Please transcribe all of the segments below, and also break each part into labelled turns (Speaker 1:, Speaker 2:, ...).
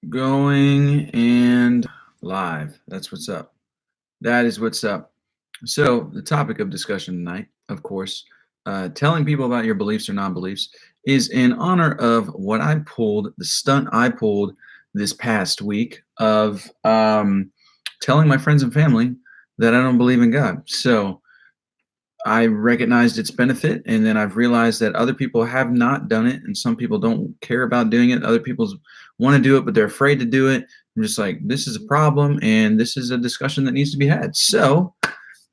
Speaker 1: Going and live. That's what's up. That is what's up. So, the topic of discussion tonight, of course, telling people about your beliefs or non beliefs is in honor of what I pulled, the stunt I pulled this past week of telling my friends and family that I don't believe in God. So, I recognized its benefit, and then I've realized that other people have not done it, and some people don't care about doing it. Other people want to do it, but they're afraid to do it. I'm just like, this is a problem, and this is a discussion that needs to be had. So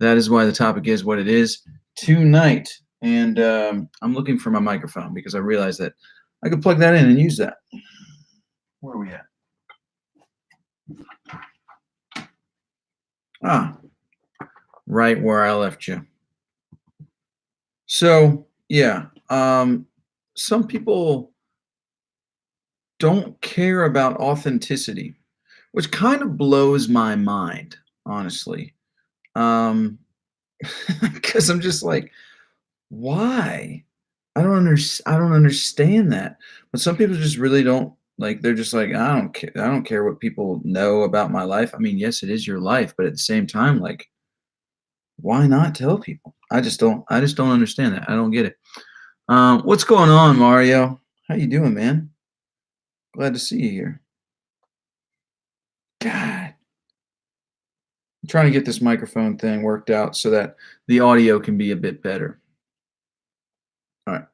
Speaker 1: that is why the topic is what it is tonight. And I'm looking for my microphone because I realized that I could plug that in and use that. Where are we at? Ah, right where I left you. So yeah, some people don't care about authenticity, which kind of blows my mind, honestly. Um, because I'm just like, why? I don't understand that. But some people just really don't like. They're just like, I don't care. I don't care what people know about my life. I mean, yes, it is your life, but at the same time, like, why not tell people? I just don't. I just don't understand that. I don't get it. What's going on, Mario? How you doing, man? Glad to see you here. God, I'm trying to get this microphone thing worked out so that the audio can be a bit better. All right,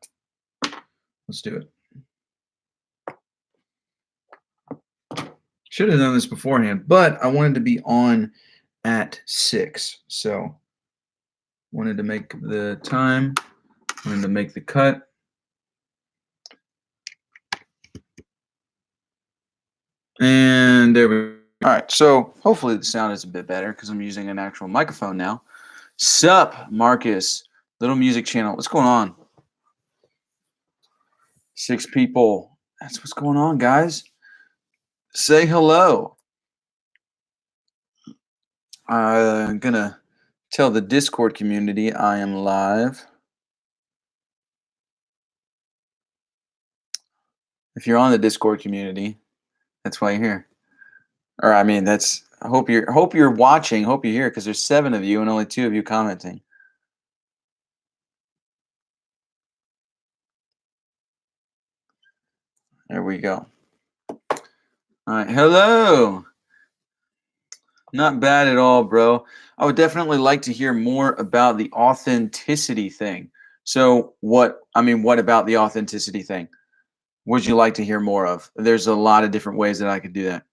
Speaker 1: let's do it. Should have done this beforehand, but I wanted to be on at 6. So wanted to make the time, wanted to make the cut. And there we go. All right, so hopefully the sound is a bit better because I'm using an actual microphone now. Sup, Marcus, Little Music Channel. What's going on? 6 people. That's what's going on, guys. Say hello. I'm gonna tell the Discord community I am live. If you're on the Discord community, that's why you're here. Or I mean, that's I hope you're watching. Hope you're here because there's 7 of you and only 2 of you commenting. There we go. All right, hello. Not bad at all, bro. I would definitely like to hear more about the authenticity thing. So, what about the authenticity thing? Would you like to hear more of? There's a lot of different ways that I could do that.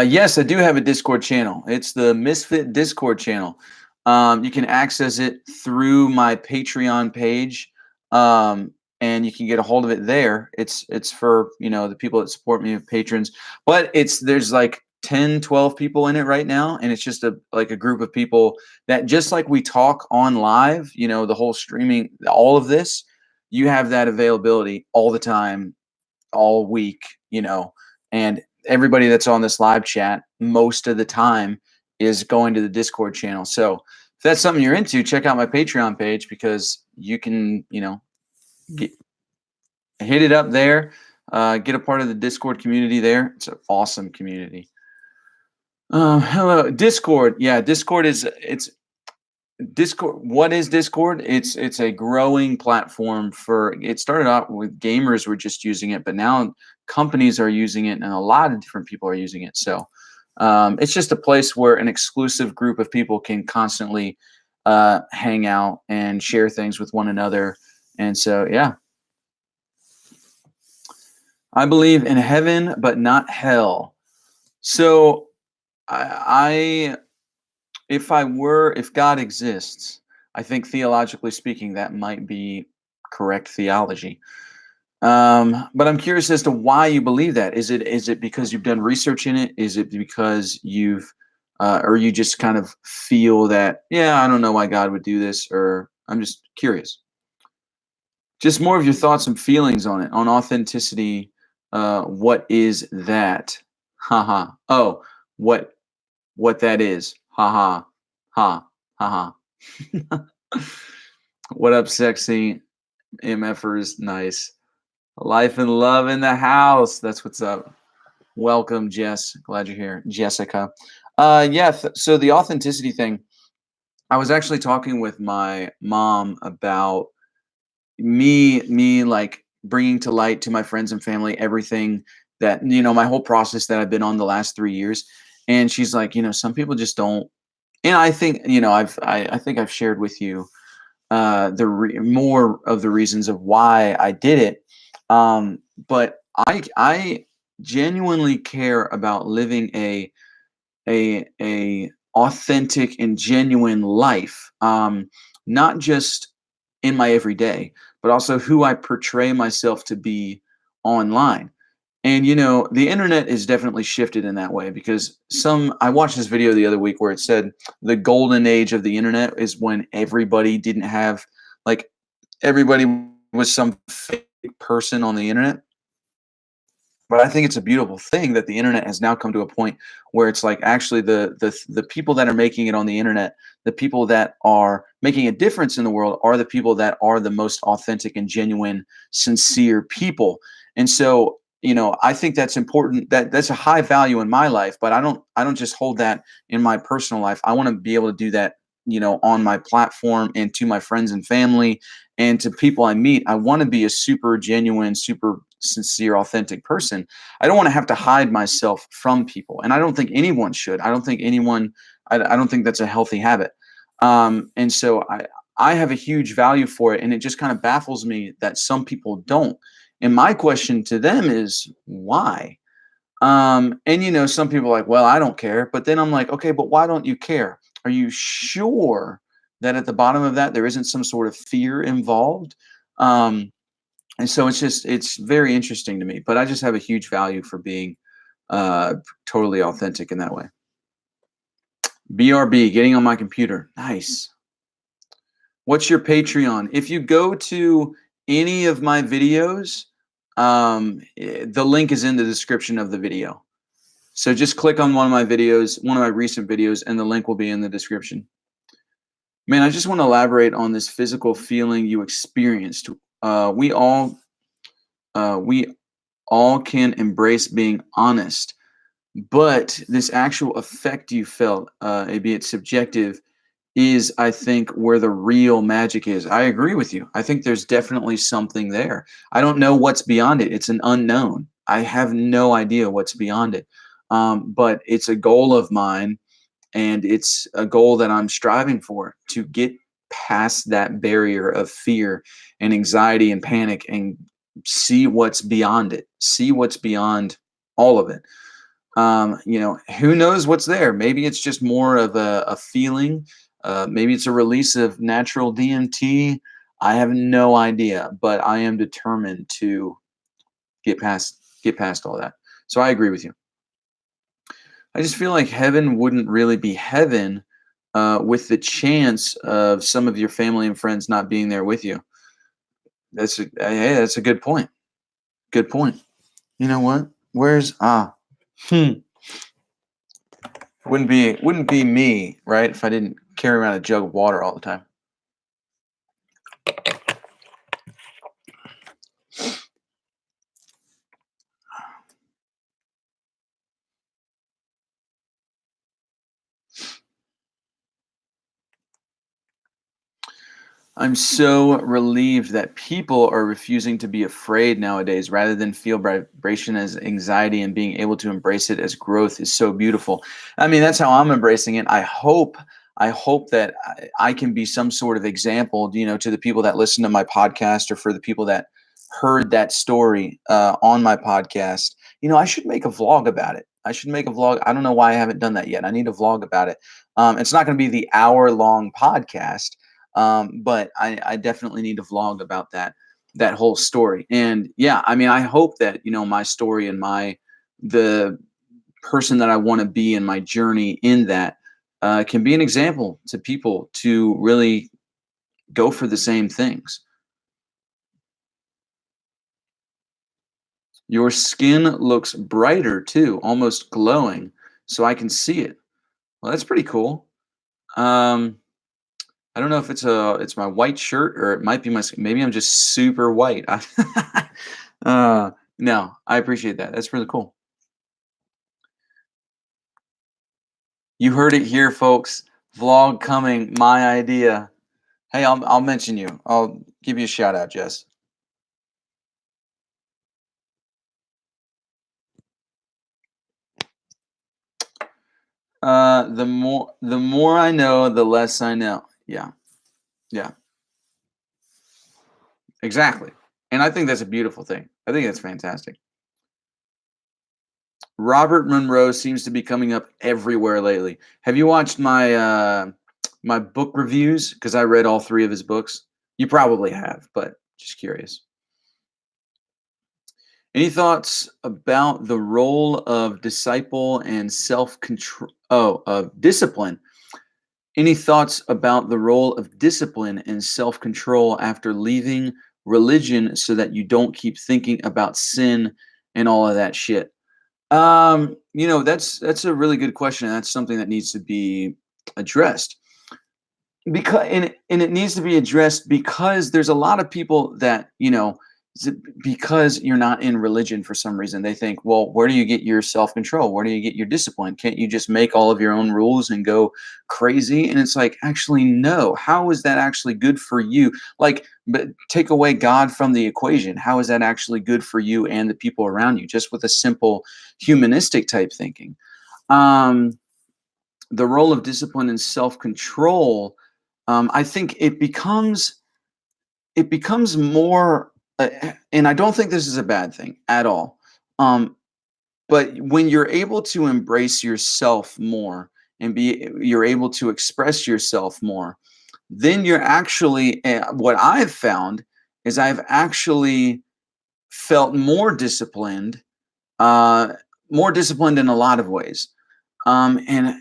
Speaker 1: Yes, I do have a Discord channel. It's the Misfit Discord channel. You can access it through my Patreon page, and you can get a hold of it there. It's for the people that support me, patrons. But there's like 10, 12 people in it right now, and it's just a group of people that just like we talk on live. The whole streaming, all of this, you have that availability all the time, all week. And everybody that's on this live chat most of the time is going to the Discord channel. So if that's something you're into, check out my Patreon page because you can, hit it up there, get a part of the Discord community there. It's an awesome community. Hello, Discord. Yeah, Discord it's Discord. What is Discord? It's a growing platform for. It started out with gamers were just using it, but now companies are using it, and a lot of different people are using it. So it's just a place where an exclusive group of people can constantly hang out and share things with one another. And so, yeah, I believe in heaven, but not hell. So I if God exists, I think theologically speaking, that might be correct theology. But I'm curious as to why you believe that. Is it because you've done research in it? Is it because or you just kind of feel that, yeah, I don't know why God would do this, or I'm just curious. Just more of your thoughts and feelings on it, on authenticity. What is that? Haha. Oh, what that is. Haha. Ha. Haha. What up, sexy MFers? Nice. Life and love in the house. That's what's up. Welcome, Jess. Glad you're here. Jessica. Yeah, so the authenticity thing, I was actually talking with my mom about me like bringing to light to my friends and family everything that, my whole process that I've been on the last 3 years. And she's like, some people just don't. And I think, I think I've shared with you more of the reasons of why I did it. But I genuinely care about living a authentic and genuine life, not just in my everyday, but also who I portray myself to be online. And the internet is definitely shifted in that way because I watched this video the other week where it said the golden age of the internet is when everybody didn't have, like, everybody was some fake person on the internet. But I think it's a beautiful thing that the internet has now come to a point where it's like actually the people that are making it on the internet, the people that are making a difference in the world are the people that are the most authentic and genuine, sincere people. And so, I think that's important. That's a high value in my life, but I don't just hold that in my personal life. I want to be able to do that, on my platform and to my friends and family and to people I meet. I want to be a super genuine, super sincere, authentic person. I don't want to have to hide myself from people, and I don't think anyone should. I don't think anyone. I don't think that's a healthy habit. And so I have a huge value for it, and it just kind of baffles me that some people don't. And my question to them is why? And some people are like, well, I don't care. But then I'm like, okay, but why don't you care? Are you sure that at the bottom of that there isn't some sort of fear involved? Um, and so it's very interesting to me. But I just have a huge value for being totally authentic in that way. BRB, getting on my computer. Nice. What's your Patreon? If you go to any of my videos, the link is in the description of the video. So just click on one of my videos, one of my recent videos, and the link will be in the description. Man, I just want to elaborate on this physical feeling you experienced. We all can embrace being honest, but this actual effect you felt, albeit subjective, is, I think, where the real magic is. I agree with you. I think there's definitely something there. I don't know what's beyond it. It's an unknown. I have no idea what's beyond it. But it's a goal of mine, and it's a goal that I'm striving for to get past that barrier of fear and anxiety and panic and see what's beyond it, see what's beyond all of it. Who knows what's there? Maybe it's just more of a feeling. Maybe it's a release of natural DMT. I have no idea, but I am determined to get past all that. So I agree with you. I just feel like heaven wouldn't really be heaven with the chance of some of your family and friends not being there with you. Hey, that's a good point. Good point. You know what? Where's hmm wouldn't be me, right? If I didn't carry around a jug of water all the time. I'm so relieved that people are refusing to be afraid nowadays rather than feel vibration as anxiety, and being able to embrace it as growth is so beautiful. I mean, that's how I'm embracing it. I hope that I can be some sort of example, to the people that listen to my podcast, or for the people that heard that story on my podcast. I should make a vlog about it. I should make a vlog. I don't know why I haven't done that yet. I need a vlog about it. It's not going to be the hour-long podcast, but I definitely need to vlog about that whole story. And yeah, I mean, I hope that my story and the person that I want to be in my journey in that can be an example to people to really go for the same things. Your skin looks brighter too, almost glowing, so I can see it. Well, that's pretty cool. Um, I don't know if it's my white shirt, or it might be maybe I'm just super white. No, I appreciate that. That's really cool. You heard it here, folks. Vlog coming, my idea. Hey, I'll mention you. I'll give you a shout out, Jess. The more I know, the less I know. Yeah, yeah, exactly. And I think that's a beautiful thing. I think that's fantastic. Robert Monroe seems to be coming up everywhere lately. Have you watched my book reviews? Because I read all three of his books. You probably have, but just curious. Any thoughts about the role of disciple and self control? Oh, of discipline. Any thoughts about the role of discipline and self control after leaving religion so that you don't keep thinking about sin and all of that shit? That's a really good question. And that's something that needs to be addressed and it needs to be addressed because there's a lot of people that because you're not in religion for some reason they think, well, where do you get your self-control, where do you get your discipline, can't you just make all of your own rules and go crazy? And it's like, actually, no. How is that actually good for you? Like, but take away God from the equation, how is that actually good for you and the people around you, just with a simple humanistic type thinking? um the role of discipline and self-control, I think it becomes more, and I don't think this is a bad thing at all. Um, but when you're able to embrace yourself more and you're able to express yourself more, then you're actually, what I've found is I've actually felt uh, more disciplined in a lot of ways. And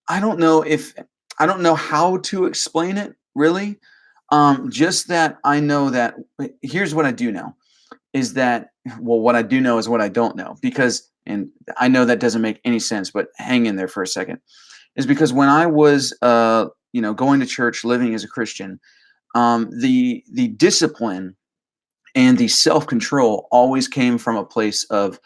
Speaker 1: I don't know if I don't know how to explain it really. Just that I know that here's what I do know is that, well, what I do know is what I don't know, because, and I know that doesn't make any sense, but hang in there for a second. Is because when I was going to church, living as a Christian, the discipline and the self control always came from a place of,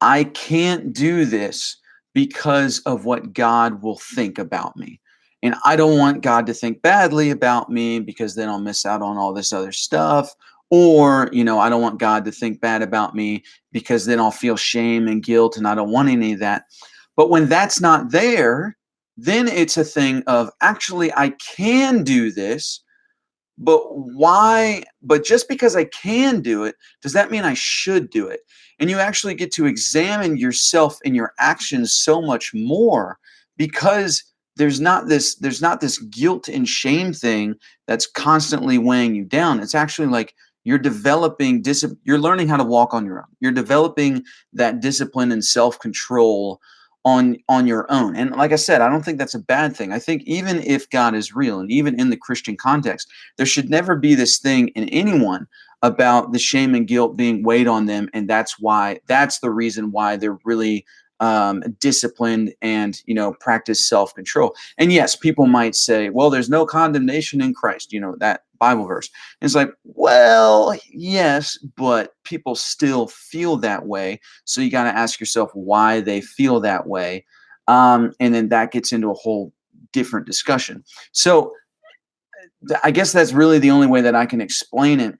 Speaker 1: I can't do this because of what God will think about me. And I don't want God to think badly about me because then I'll miss out on all this other stuff. Or, I don't want God to think bad about me because then I'll feel shame and guilt and I don't want any of that. But when that's not there, then it's a thing of, actually, I can do this, but why? But just because I can do it, does that mean I should do it? And you actually get to examine yourself and your actions so much more, because there's not this guilt and shame thing that's constantly weighing you down. It's actually like you're learning how to walk on your own. You're developing that discipline and self-control on your own. And like I said, I don't think that's a bad thing. I think even if God is real, and even in the Christian context, there should never be this thing in anyone about the shame and guilt being weighed on them, and that's the reason why they're really disciplined and practice self-control. And yes, people might say, well, there's no condemnation in Christ, that Bible verse. And it's like, well, yes, but people still feel that way, so you got to ask yourself why they feel that way. And then that gets into a whole different discussion. So I guess that's really the only way that I can explain it,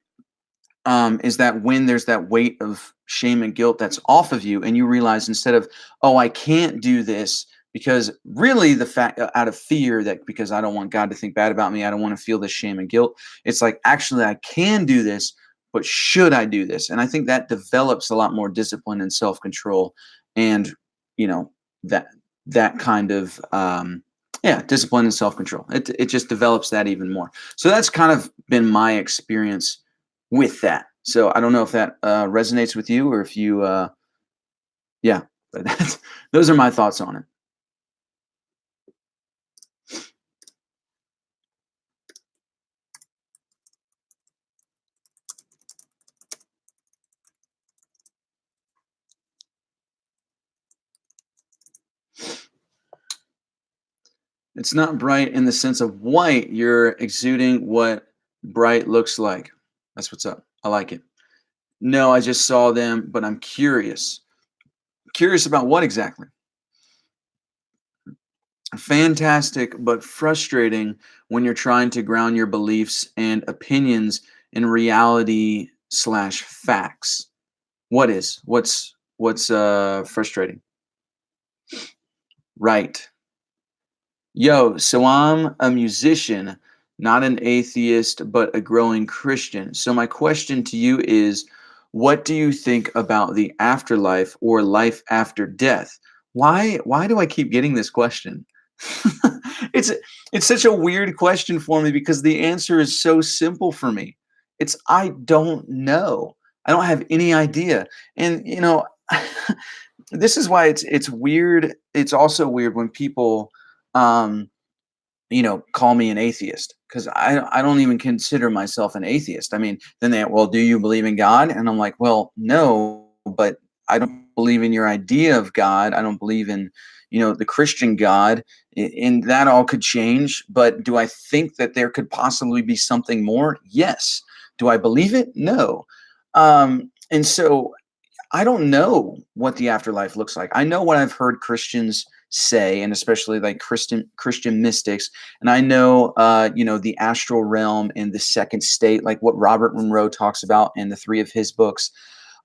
Speaker 1: is that when there's that weight of shame and guilt that's off of you, and you realize, instead of, oh, I can't do this because really the fact, out of fear, that because I don't want God to think bad about me, I don't want to feel this shame and guilt. It's like, actually, I can do this, but should I do this? And I think that develops a lot more discipline and self control, and you know that that kind of yeah, discipline and self control. It just develops that even more. So that's kind of been my experience with that. So I don't know if that resonates with you, or if you, yeah, but those are my thoughts on it. It's not bright in the sense of white. You're exuding what bright looks like. That's what's up. I like it. No, I just saw them, but I'm curious. Curious about what exactly? Fantastic, but frustrating when you're trying to ground your beliefs and opinions in reality slash facts. What is? What's frustrating? Right. Yo, so I'm a musician, not an atheist, but a growing Christian. So my question to you is, what do you think about the afterlife or life after death? Why do I keep getting this question? it's it's such a weird question for me because the answer is so simple for me. It's I don't know. I don't have any idea. And this is why it's weird. It's also weird when people um call me an atheist because I don't even consider myself an atheist. I mean, then well, do you believe in God? And I'm like, well, no, but I don't believe in your idea of God. I don't believe in, the Christian God. And that all could change. But do I think that there could possibly be something more? Yes. Do I believe it? No. And so I don't know what the afterlife looks like. I know what I've heard Christians say, and especially like Christian mystics, and I know the astral realm and the second state, like what Robert Monroe talks about in the three of his books.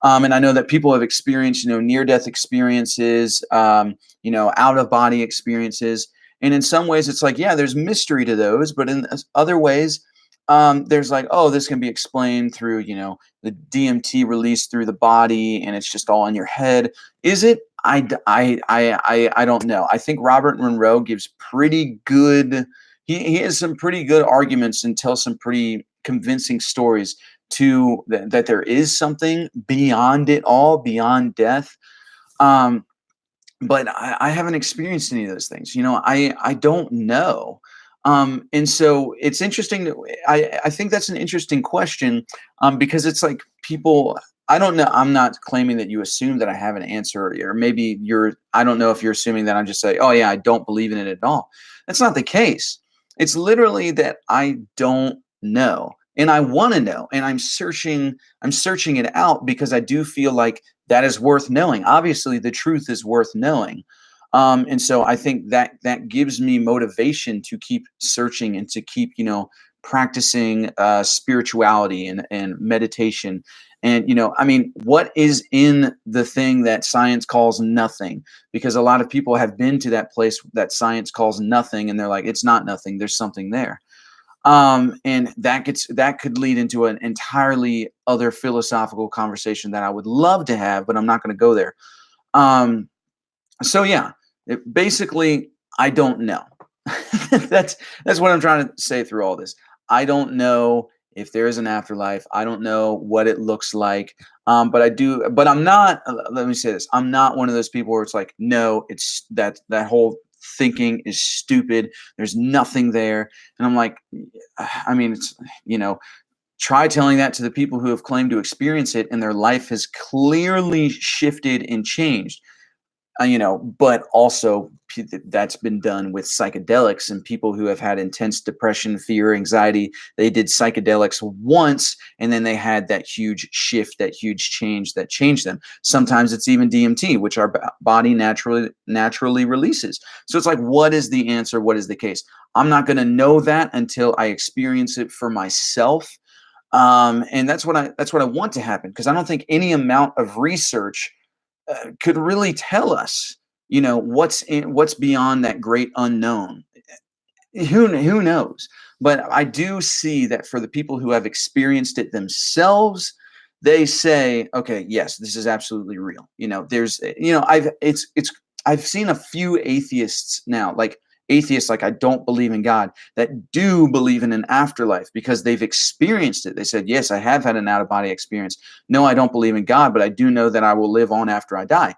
Speaker 1: And I know that people have experienced, near death experiences, out of body experiences. And in some ways, it's like, yeah, there's mystery to those. But in other ways, there's like, oh, this can be explained through, the DMT released through the body and it's just all in your head. Is it? I don't know. I think Robert Monroe gives pretty good, he has some pretty good arguments and tells some pretty convincing stories that there is something beyond it all, beyond death. Um, but I haven't experienced any of those things. I don't know. And so it's interesting. I think that's an interesting question because it's like people. I don't know. I'm not claiming that you assume that I have an answer, or maybe you're. I don't know if you're assuming that I'm just saying, oh yeah, I don't believe in it at all. That's not the case. It's literally that I don't know, and I want to know, and I'm searching. I'm searching it out because I do feel like that is worth knowing. Obviously, the truth is worth knowing. And so I think that gives me motivation to keep searching and to keep, practicing spirituality and meditation. And, I mean, what is in the thing that science calls nothing? Because a lot of people have been to that place that science calls nothing, and they're like, it's not nothing, there's something there. And that could lead into an entirely other philosophical conversation that I would love to have, but I'm not going to go there. um so yeah, basically I don't know. That's what I'm trying to say through all this. I don't know if there is an afterlife. I don't know what it looks like. But I'm not, let me say this, I'm not one of those people where it's like, no, it's that whole thinking is stupid, there's nothing there. And I'm like, I mean, it's, you know try telling that to the people who have claimed to experience it and their life has clearly shifted and changed. But also that's been done with psychedelics and people who have had intense depression, fear, anxiety. They did psychedelics once and then they had that huge shift, that huge change that changed them. Sometimes it's even DMT, which our body naturally releases. So it's like, what is the answer? What is the case? I'm not going to know that until I experience it for myself. And that's what I want to happen because I don't think any amount of research could really tell us, what's beyond that great unknown. Who knows? But I do see that for the people who have experienced it themselves, they say, okay, yes, this is absolutely real. There's, I've seen a few atheists now, like atheists, like I don't believe in God, that do believe in an afterlife because they've experienced it. They said, yes, I have had an out of body experience. No, I don't believe in God, but I do know that I will live on after I die.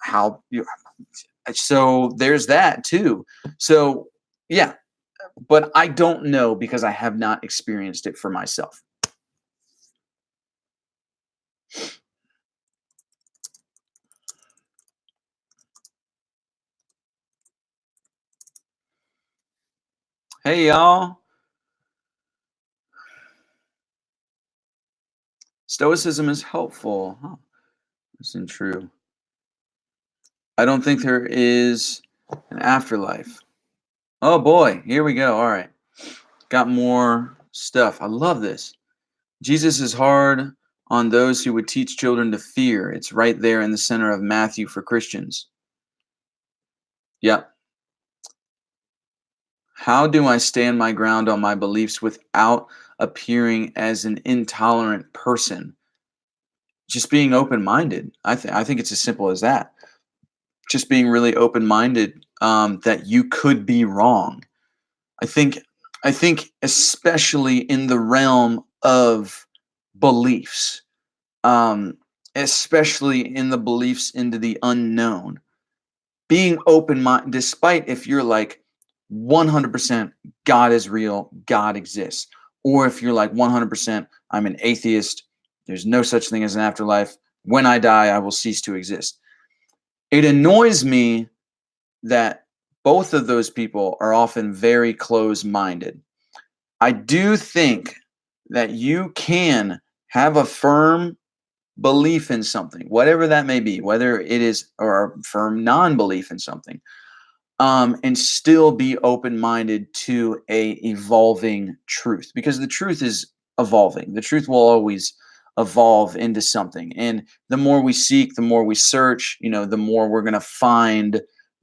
Speaker 1: How you so there's that too. So yeah, but I don't know because I have not experienced it for myself. Hey y'all. Stoicism is helpful. Huh, isn't true. I don't think there is an afterlife. Oh boy, here we go. All right. Got more stuff. I love this. Jesus is hard on those who would teach children to fear. It's right there in the center of Matthew for Christians. Yep. How do I stand my ground on my beliefs without appearing as an intolerant person? Just being open-minded. I think it's as simple as that. Just being really open-minded, that you could be wrong. I think I think especially in the realm of beliefs, um, especially in the beliefs into the unknown, being open minded, despite if you're like 100% God is real, God exists, or if you're like 100% I'm an atheist, there's no such thing as an afterlife. When I die, I will cease to exist. It annoys me that both of those people are often very close minded. I do think that you can have a firm belief in something, whatever that may be, whether it is or a firm non-belief in something, and still be open-minded to a evolving truth, because the truth is evolving. The truth will always evolve into something, and the more we seek, the more we search, the more we're going to find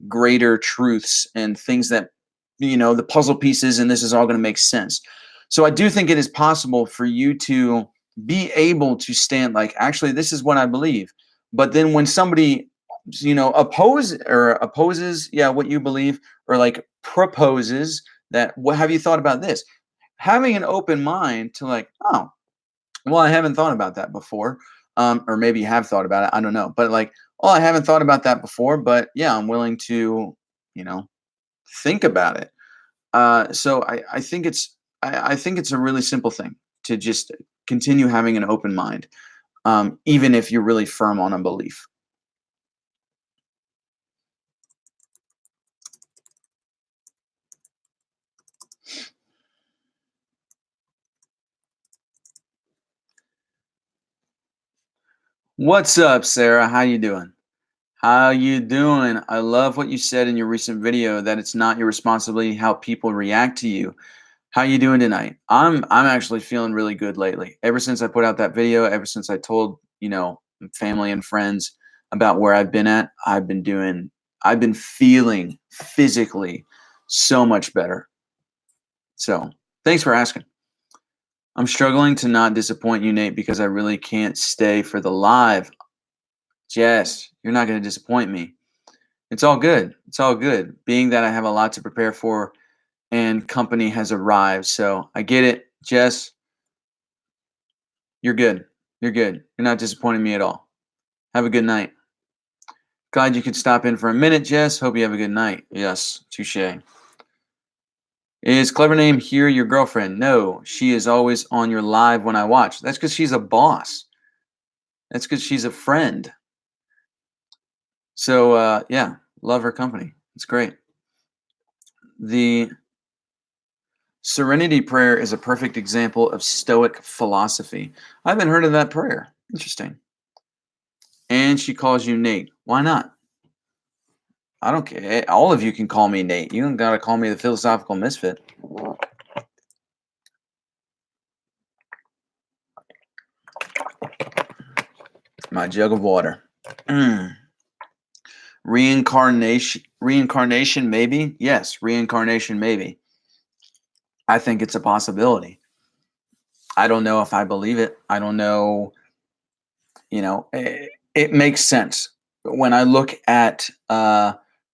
Speaker 1: greater truths and things that, the puzzle pieces, and this is all going to make sense. So I do think it is possible for you to be able to stand like, actually, this is what I believe. But then when somebody, opposes, yeah, what you believe, or like proposes that, what have you thought about this? Having an open mind to like, oh, well, I haven't thought about that before. Or maybe you have thought about it. I don't know. But like, oh, I haven't thought about that before, but yeah, I'm willing to, you know, think about it. So I think I think it's a really simple thing to just continue having an open mind, even if you're really firm on a belief. What's up, Sarah? How you doing? How you doing? I love what you said in your recent video, that it's not your responsibility how people react to you. How you doing tonight? I'm actually feeling really good lately. Ever since I put out that video, ever since I told, family and friends about where I've been at, I've been feeling physically so much better. So, thanks for asking. I'm struggling to not disappoint you, Nate, because I really can't stay for the live. Jess, you're not going to disappoint me. It's all good. It's all good. Being that I have a lot to prepare for and company has arrived. So I get it. Jess, you're good. You're good. You're not disappointing me at all. Have a good night. Glad you could stop in for a minute, Jess. Hope you have a good night. Yes, touche. Is Clever Name here your girlfriend? No, she is always on your live when I watch. That's because she's a boss. That's because she's a friend. So, yeah, love her company. It's great. The Serenity Prayer is a perfect example of Stoic philosophy. I haven't heard of that prayer. Interesting. And she calls you Nate. Why not? I don't care. All of you can call me Nate. You don't got to call me the philosophical misfit. My jug of water. Reincarnation, maybe? Yes, reincarnation, maybe. I think it's a possibility. I don't know if I believe it. I don't know. It makes sense. But when I look at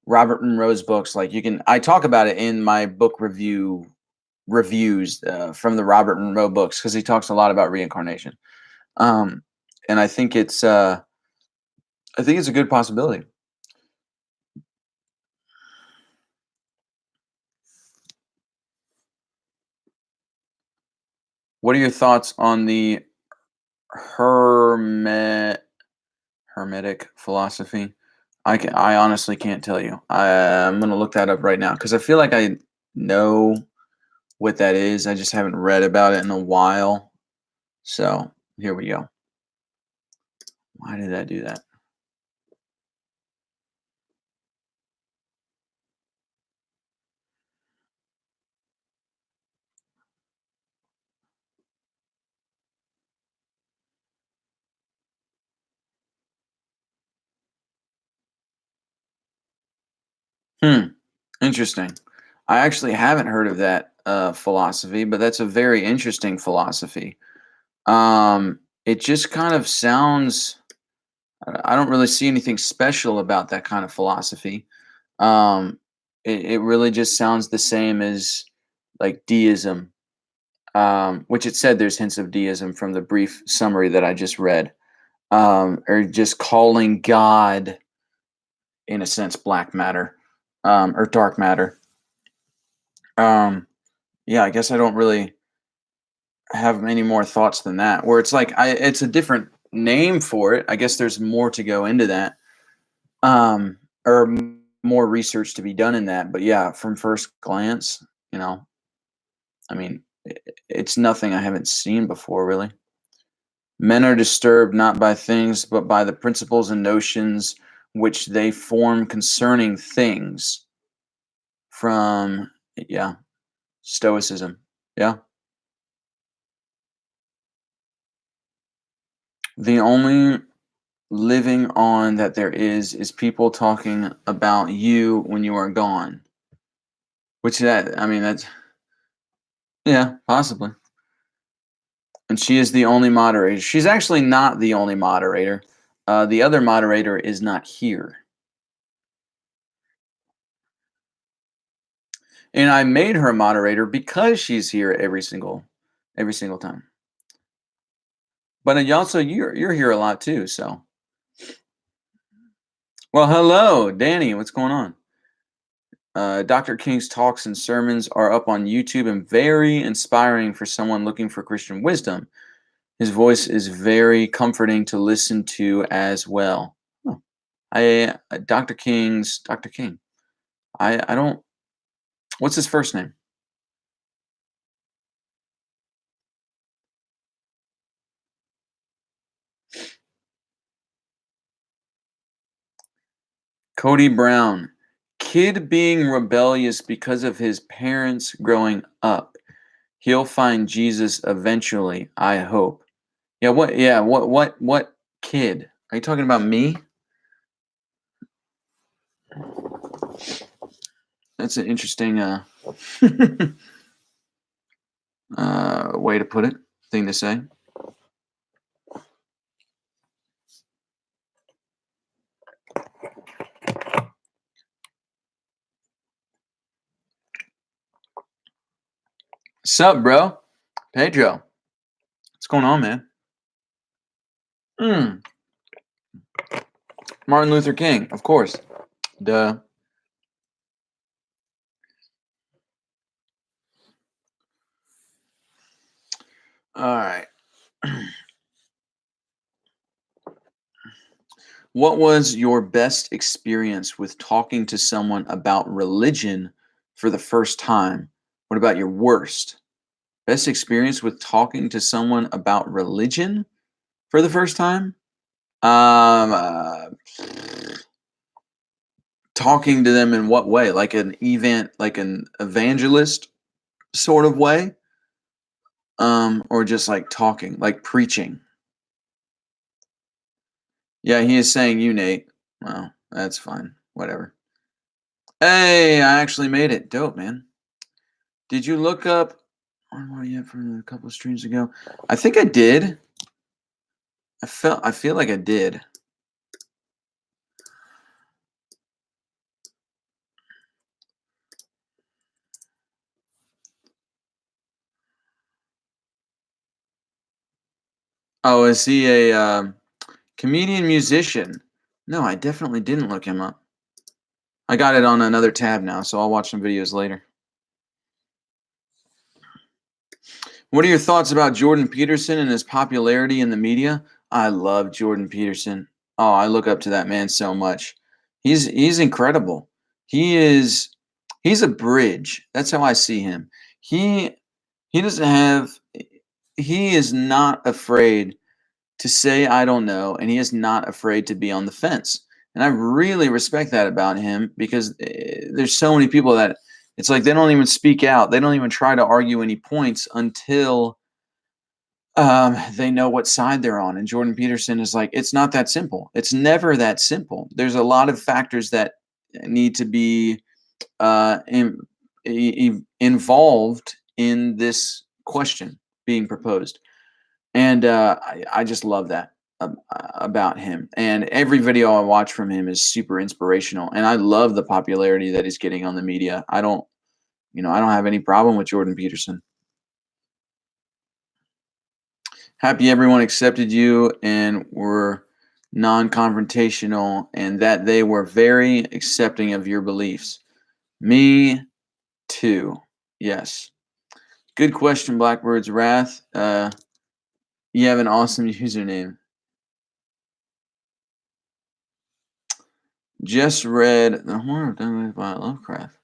Speaker 1: Robert Monroe's books, like I talk about it in my book reviews from the Robert Monroe books, because he talks a lot about reincarnation. And I think it's a good possibility. What are your thoughts on the hermetic philosophy? I honestly can't tell you. I'm gonna look that up right now because I feel like I know what that is. I just haven't read about it in a while. So here we go. Why did that do that? Hmm. Interesting. I actually haven't heard of that philosophy, but that's a very interesting philosophy. It just kind of sounds. I don't really see anything special about that kind of philosophy. Um, it really just sounds the same as like deism, which it said there's hints of deism from the brief summary that I just read, or just calling God, in a sense, black matter or dark matter. Um, yeah, I guess I don't really have any more thoughts than that. Where it's like it's a different name for it. I guess there's more to go into that, or more research to be done in that. But yeah, from first glance, you know, I mean, it's nothing I haven't seen before, really. Men are disturbed not by things, but by the principles and notions which they form concerning things. From, yeah, Stoicism. Yeah. The only living on that there is people talking about you when you are gone. Which that, I mean, that's, yeah, possibly. And she is the only moderator. She's actually not the only moderator. The other moderator is not here. And I made her a moderator because she's here every single time. But also you're here a lot too, so. Well, hello, Danny. What's going on? Dr. King's talks and sermons are up on YouTube and very inspiring for someone looking for Christian wisdom. His voice is very comforting to listen to as well. Huh. Dr. King. I don't. What's his first name? Cody Brown. Kid being rebellious because of his parents growing up. He'll find Jesus eventually, I hope. Yeah, what what kid? Are you talking about me? That's an interesting way to put it, thing to say. Sup, bro? Pedro. What's going on, man? Mm, Martin Luther King, of course. Duh. All right. What was your best experience with talking to someone about religion for the first time? What about your worst? Best experience with talking to someone about religion for the first time? Um, uh, Talking to them in what way? Like an evangelist sort of way? Or just like talking, like preaching? Yeah, he is saying you, Nate. Well, that's fine. Whatever. Hey, I actually made it. Dope, man. Did you look up on what you from a couple of streams ago? I think I did. I feel like I did. Oh, is he a comedian musician? No, I definitely didn't look him up. I got it on another tab now, so I'll watch some videos later. What are your thoughts about Jordan Peterson and his popularity in the media? I love Jordan Peterson. Oh, I look up to that man so much. He's incredible. He is he's a bridge. That's how I see him. He he doesn't have he is not afraid to say I don't know, and he is not afraid to be on the fence. And I really respect that about him because there's so many people that it's like they don't even speak out. They don't even try to argue any points until they know what side they're on. And Jordan Peterson is like, it's not that simple. It's never that simple. There's a lot of factors that need to be involved in this question being proposed. And I just love that about him. And every video I watch from him is super inspirational. And I love the popularity that he's getting on the media. I don't have any problem with Jordan Peterson. Happy everyone accepted you and were non-confrontational and that they were very accepting of your beliefs. Me too. Yes. Good question, Blackbird's Wrath. You have an awesome username. Just read The Horror of Dungeons by Lovecraft.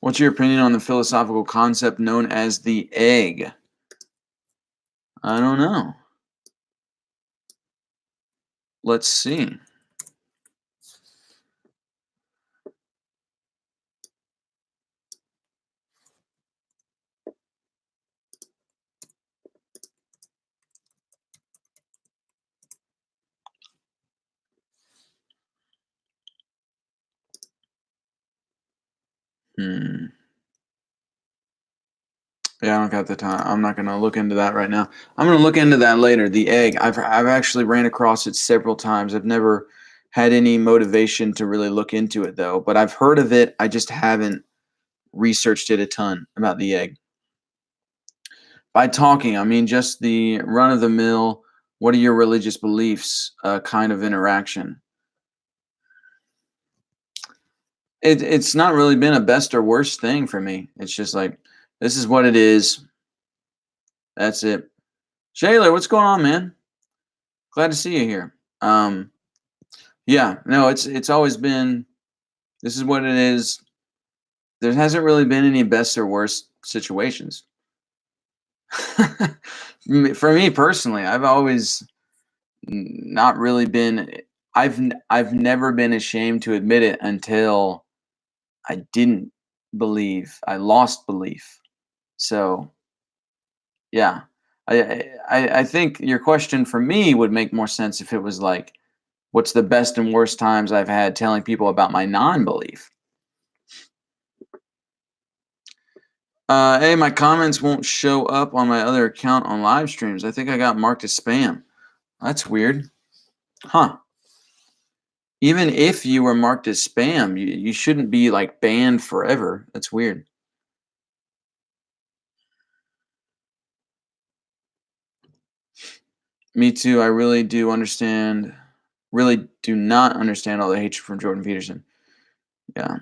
Speaker 1: What's your opinion on the philosophical concept known as the egg? I don't know. Let's see. Yeah, I don't got the time. I'm not going to look into that right now. I'm going to look into that later. The egg. I've actually ran across it several times. I've never had any motivation to really look into it though, but I've heard of it. I just haven't researched it a ton about the egg. By talking, I mean just the run of the mill, what are your religious beliefs kind of interaction. It's not really been a best or worst thing for me. It's just like, this is what it is. That's it. Shayla, what's going on, man? Glad to see you here. Yeah, no, it's always been, this is what it is. There hasn't really been any best or worst situations. For me personally, I've always not really been, I've never been ashamed to admit it until I didn't believe. I lost belief. So, yeah. I think your question for me would make more sense if it was like, what's the best and worst times I've had telling people about my non-belief? Hey, my comments won't show up on my other account on live streams. I think I got marked as spam. That's weird. Huh. Even if you were marked as spam, you shouldn't be like banned forever. That's weird. Me too. I really do understand, really do not understand all the hatred from Jordan Peterson. Yeah.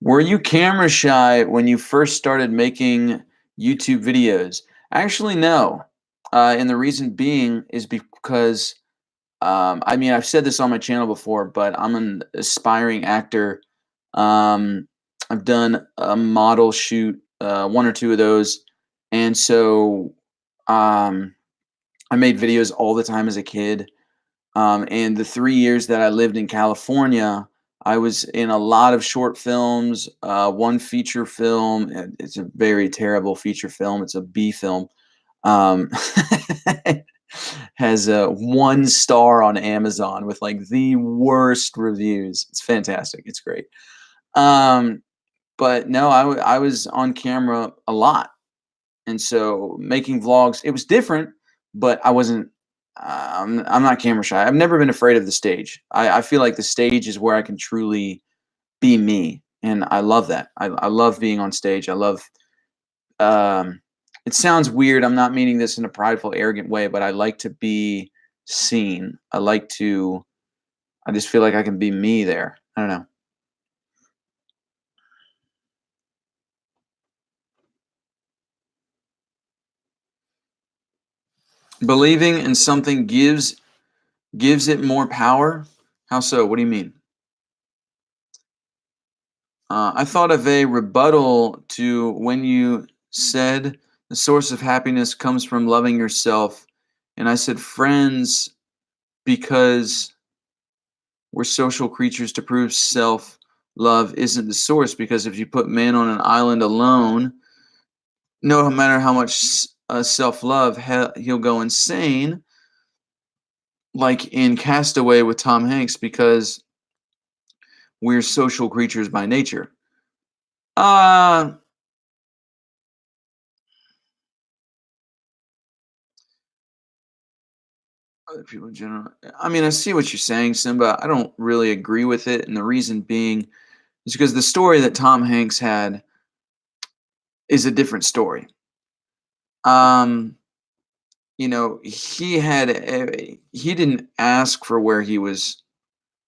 Speaker 1: Were you camera shy when you first started making YouTube videos? Actually, no. And the reason being is because, I mean, I've said this on my channel before, but I'm an aspiring actor. I've done a model shoot, one or two of those. And so I made videos all the time as a kid. And the 3 years that I lived in California, I was in a lot of short films, one feature film. It's a very terrible feature film. It's a B film. Um, has a 1 star on Amazon with like the worst reviews. It's fantastic. It's great. Um, but no, I was on camera a lot. And so making vlogs, it was different, but I wasn't. I'm not camera shy. I've never been afraid of the stage. I feel like the stage is where I can truly be me, and I love that. I love being on stage. I love. Um, it sounds weird. I'm not meaning this in a prideful, arrogant way, but I like to be seen. I like to. I just feel like I can be me there. I don't know. Believing in something gives it more power. How so? What do you mean? I thought of a rebuttal to when you said the source of happiness comes from loving yourself, and I said friends because we're social creatures to prove self love isn't the source. Because if you put man on an island alone, no matter how much self love, he'll go insane, like in Castaway with Tom Hanks, because we're social creatures by nature. Uh, Other people in general. I mean, I see what you're saying, Simba. I don't really agree with it, and the reason being is because the story that Tom Hanks had is a different story. Um, he didn't ask for where he was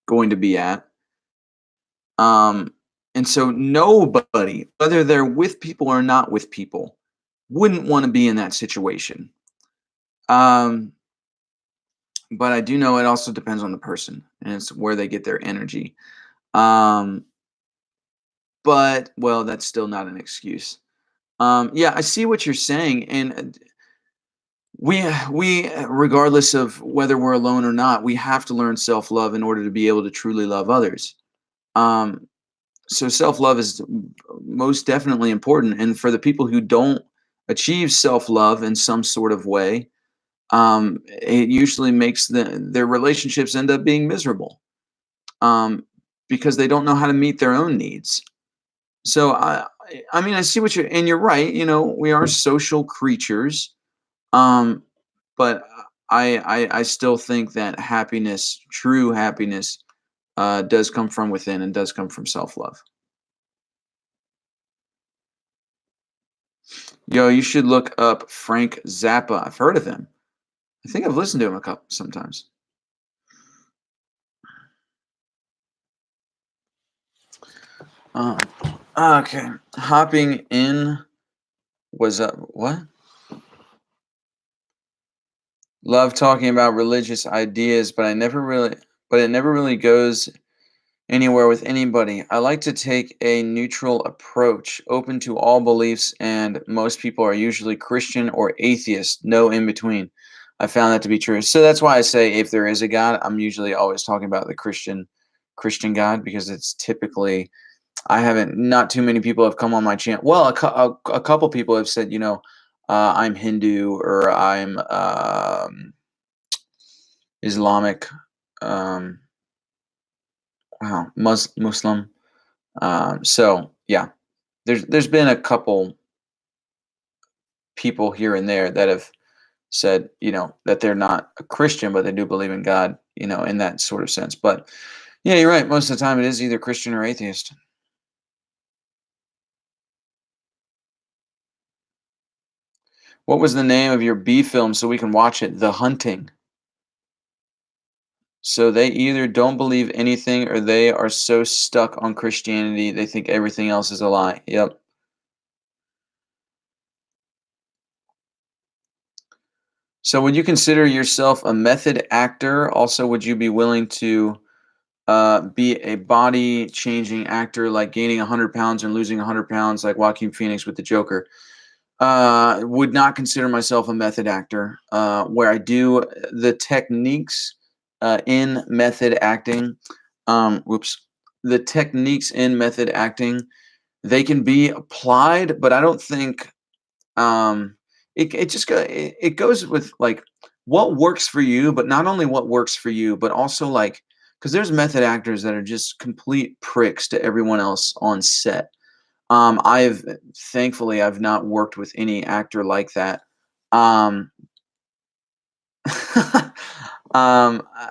Speaker 1: going to be at. Um, and so nobody, whether they're with people or not with people, wouldn't want to be in that situation. Um, but I do know it also depends on the person and it's where they get their energy. Um, but well, that's still not an excuse. Yeah, I see what you're saying, and regardless of whether we're alone or not, we have to learn self love in order to be able to truly love others. Um, so self love is most definitely important, and for the people who don't achieve self love in some sort of way, it usually makes their relationships end up being miserable, um, because they don't know how to meet their own needs. So I mean, I see what you're, and you're right. We are social creatures, um, but I still think that happiness, true happiness, does come from within and does come from self love. Yo, you should look up Frank Zappa. I've heard of him. I think I've listened to him a couple sometimes. Um, okay, hopping in was what? Love talking about religious ideas, but it never really goes anywhere with anybody. I like to take a neutral approach, open to all beliefs, and most people are usually Christian or atheist, no in between. I found that to be true. So that's why I say if there is a God, I'm usually always talking about the Christian God, because it's typically I haven't not too many people have come on my channel. Well, a couple people have said, I'm Hindu or I'm Islamic, um, wow, Muslim. So yeah, there's been a couple people here and there that have said, that they're not a Christian, but they do believe in God, in that sort of sense. But yeah, you're right. Most of the time, it is either Christian or atheist. What was the name of your B film so we can watch it? The Hunting. So they either don't believe anything or they are so stuck on Christianity they think everything else is a lie. Yep. So would you consider yourself a method actor? Also, would you be willing to be a body changing actor, like gaining 100 pounds and losing 100 pounds, like Joaquin Phoenix with the Joker? Would not consider myself a method actor. Where I do the techniques in method acting, whoops, the techniques in method acting, they can be applied, but I don't think it goes with like what works for you, but not only what works for you, but also like because there's method actors that are just complete pricks to everyone else on set. I've thankfully I've not worked with any actor like that. Um, um, uh,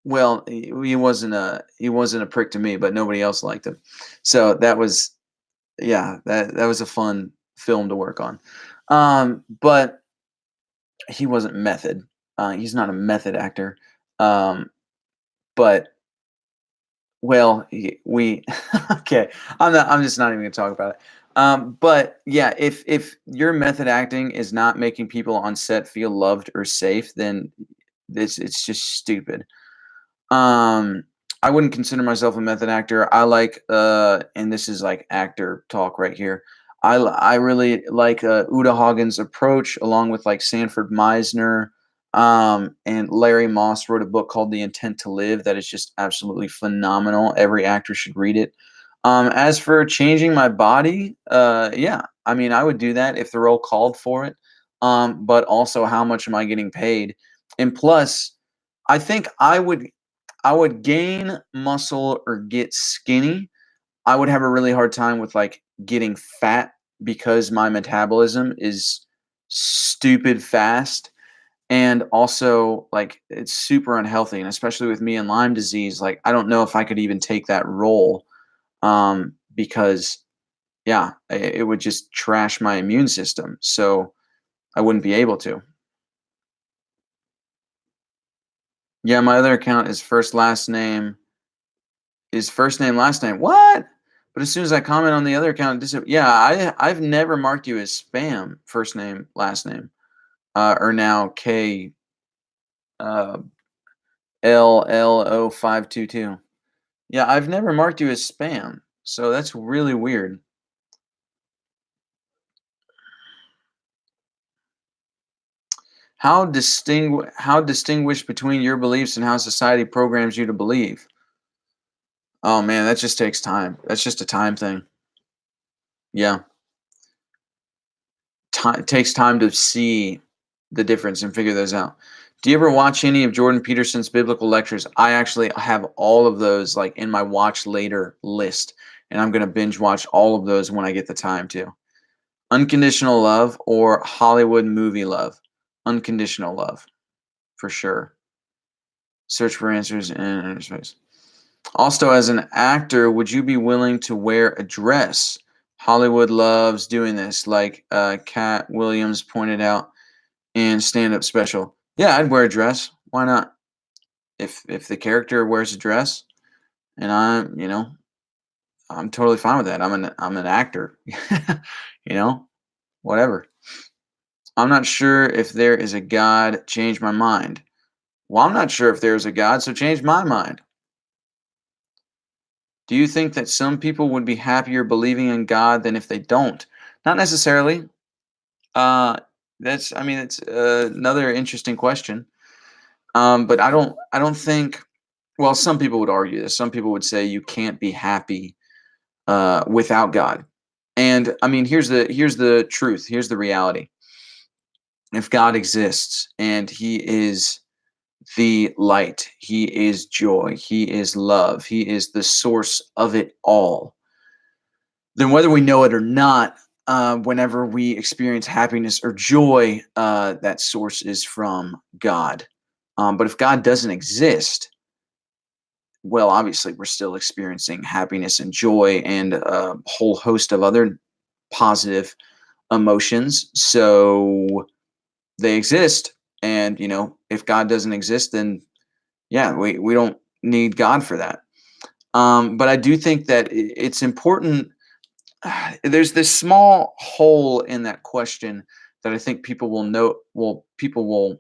Speaker 1: well, he wasn't a prick to me, but nobody else liked him. So that was yeah, that was a fun film to work on. But he wasn't method. He's not a method actor. Um, but well, we okay. I'm just not even gonna talk about it. But yeah, if your method acting is not making people on set feel loved or safe, then it's just stupid. Um, I wouldn't consider myself a method actor. I like, and this is like actor talk right here. I really like Uta Hagen's approach, along with like Sanford Meisner, and Larry Moss wrote a book called The Intent to Live that is just absolutely phenomenal. Every actor should read it. As for changing my body, yeah, I mean, I would do that if the role called for it. But also, how much am I getting paid? And plus, I think I would gain muscle or get skinny. I would have a really hard time with like getting fat because my metabolism is stupid fast. And also, like, it's super unhealthy. And especially with me and Lyme disease, like, I don't know if I could even take that role, because, yeah, it would just trash my immune system. So I wouldn't be able to. Yeah, my other account is first name, last name. What? But as soon as I comment on the other account, yeah, I've never marked you as spam. First name, last name, or now K uh, LLO522. Yeah, I've never marked you as spam, so that's really weird. How distinguish between your beliefs and how society programs you to believe? Oh man, that just takes time. That's just a time thing. Yeah, time it takes time to see the difference and figure those out. Do you ever watch any of Jordan Peterson's biblical lectures? I actually have all of those like in my watch later list, and I'm gonna binge watch all of those when I get the time to. Unconditional love or Hollywood movie love? Unconditional love, for sure. Search for answers in inner space. Also, as an actor, would you be willing to wear a dress? Hollywood loves doing this, like Cat Williams pointed out in stand up special. Yeah, I'd wear a dress. Why not? If the character wears a dress and I'm totally fine with that. I'm an actor. you know, whatever. I'm not sure if there is a God, change my mind. Well, I'm not sure if there's a God, so change my mind. Do you think that some people would be happier believing in God than if they don't? Not necessarily. Uh I mean, it's another interesting question. But I don't think, well, some people would argue this. Some people would say you can't be happy without God. And I mean, here's the truth. Here's the reality. If God exists and He is the light, He is joy, He is love, He is the source of it all, then whether we know it or not, whenever we experience happiness or joy, that source is from God. But if God doesn't exist, well, obviously we're still experiencing happiness and joy and a whole host of other positive emotions. So they exist. And, if God doesn't exist, then yeah, we don't need God for that. But I do think that it's important. There's this small hole in that question that I think people will note. Well, people will.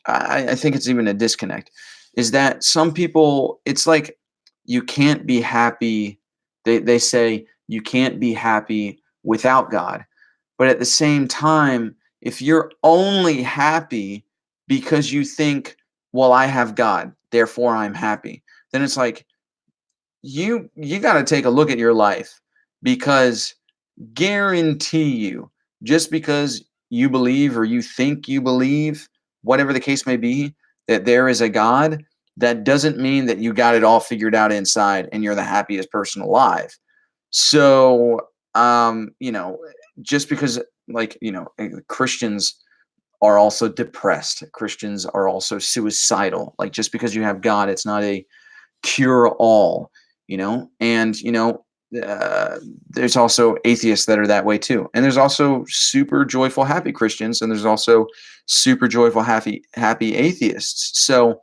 Speaker 1: I think it's even a disconnect. Is that some people? It's like you can't be happy. They say you can't be happy without God, but at the same time, if you're only happy because you think, well, I have God, therefore I'm happy, then it's like you got to take a look at your life, because guarantee you, just because you believe or you think you believe, whatever the case may be, that there is a God, that doesn't mean that you got it all figured out inside and you're the happiest person alive. So, just because, like, Christians are also depressed, Christians are also suicidal. Like, just because you have God, it's not a cure all, and uh, there's also atheists that are that way too, and there's also super joyful happy Christians, and there's also super joyful happy atheists. So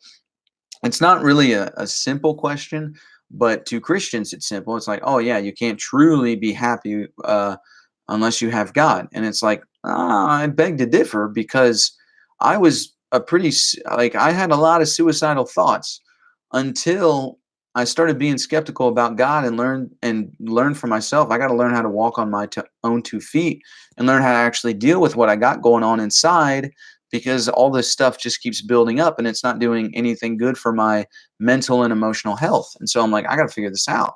Speaker 1: it's not really a simple question, but to Christians it's simple. It's like, oh yeah, you can't truly be happy unless you have God. And it's like, I beg to differ, because I was like, I had a lot of suicidal thoughts until I started being skeptical about God, and learned for myself. I got to learn how to walk on my own 2 feet, and learn how to actually deal with what I got going on inside, because all this stuff just keeps building up and it's not doing anything good for my mental and emotional health. And so I'm like, I got to figure this out.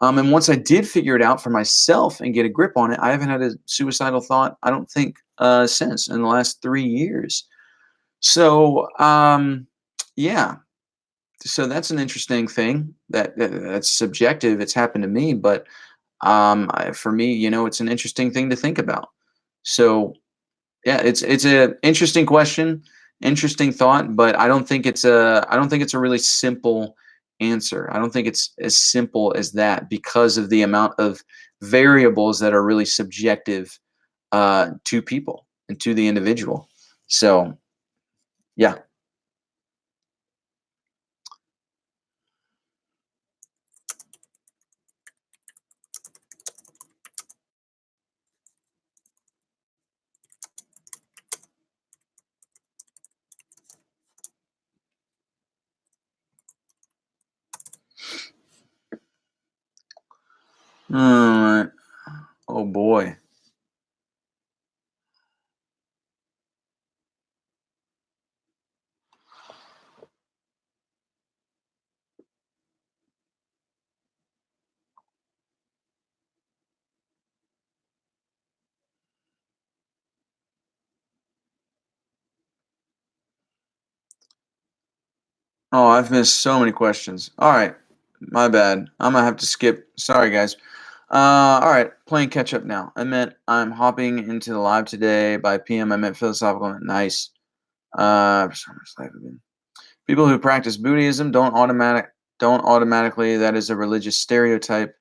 Speaker 1: And once I did figure it out for myself and get a grip on it, I haven't had a suicidal thought, I don't think, since in the last 3 years. So, yeah. So that's an interesting thing that's subjective. It's happened to me, but for me, it's an interesting thing to think about. So, yeah, it's a interesting question, interesting thought, but I don't think it's a really simple answer. I don't think it's as simple as that, because of the amount of variables that are really subjective, to people and to the individual. So, yeah. All right. Oh boy. Oh, I've missed so many questions. All right. My bad. I'm gonna have to skip. Sorry, guys. All right. Playing catch up now. I meant I'm hopping into the live today. By PM, I meant philosophical. Nice. So much life again. People who practice Buddhism don't automatically. That is a religious stereotype.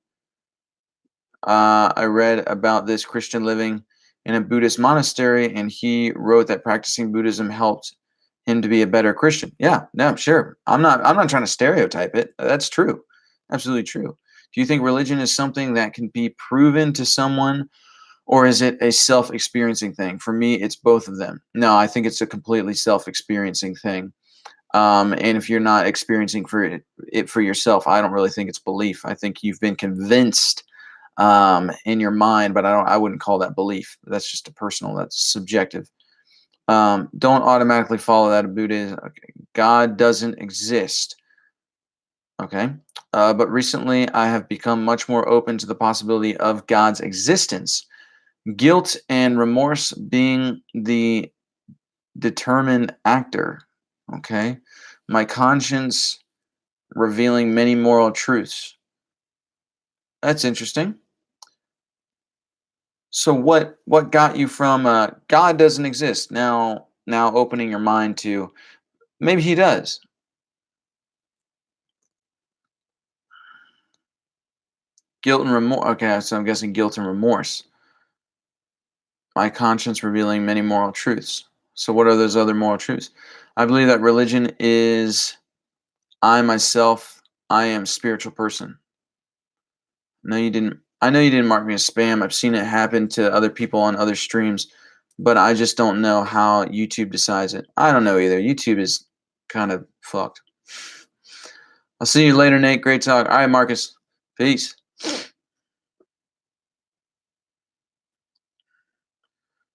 Speaker 1: I read about this Christian living in a Buddhist monastery, and he wrote that practicing Buddhism helped him to be a better Christian. Yeah, no, sure. I'm not trying to stereotype it. That's true. Absolutely true. Do you think religion is something that can be proven to someone, or is it a self-experiencing thing? For me, it's both of them. No, I think it's a completely self-experiencing thing. And if you're not experiencing it for yourself, I don't really think it's belief. I think you've been convinced, in your mind, but I wouldn't call that belief. That's just a personal. That's subjective. Don't automatically follow that of Buddhism. Okay. God doesn't exist. Okay. But recently, I have become much more open to the possibility of God's existence. Guilt and remorse being the determined actor. Okay. My conscience revealing many moral truths. That's interesting. So what got you from God doesn't exist, now opening your mind to maybe he does. Guilt and remorse. Okay, so I'm guessing guilt and remorse. My conscience revealing many moral truths. So what are those other moral truths? I believe that religion is I myself, I am a spiritual person. No, you didn't. I know you didn't mark me as spam. I've seen it happen to other people on other streams, but I just don't know how YouTube decides it. I don't know either. YouTube is kind of fucked. I'll see you later, Nate. Great talk. All right, Marcus. Peace.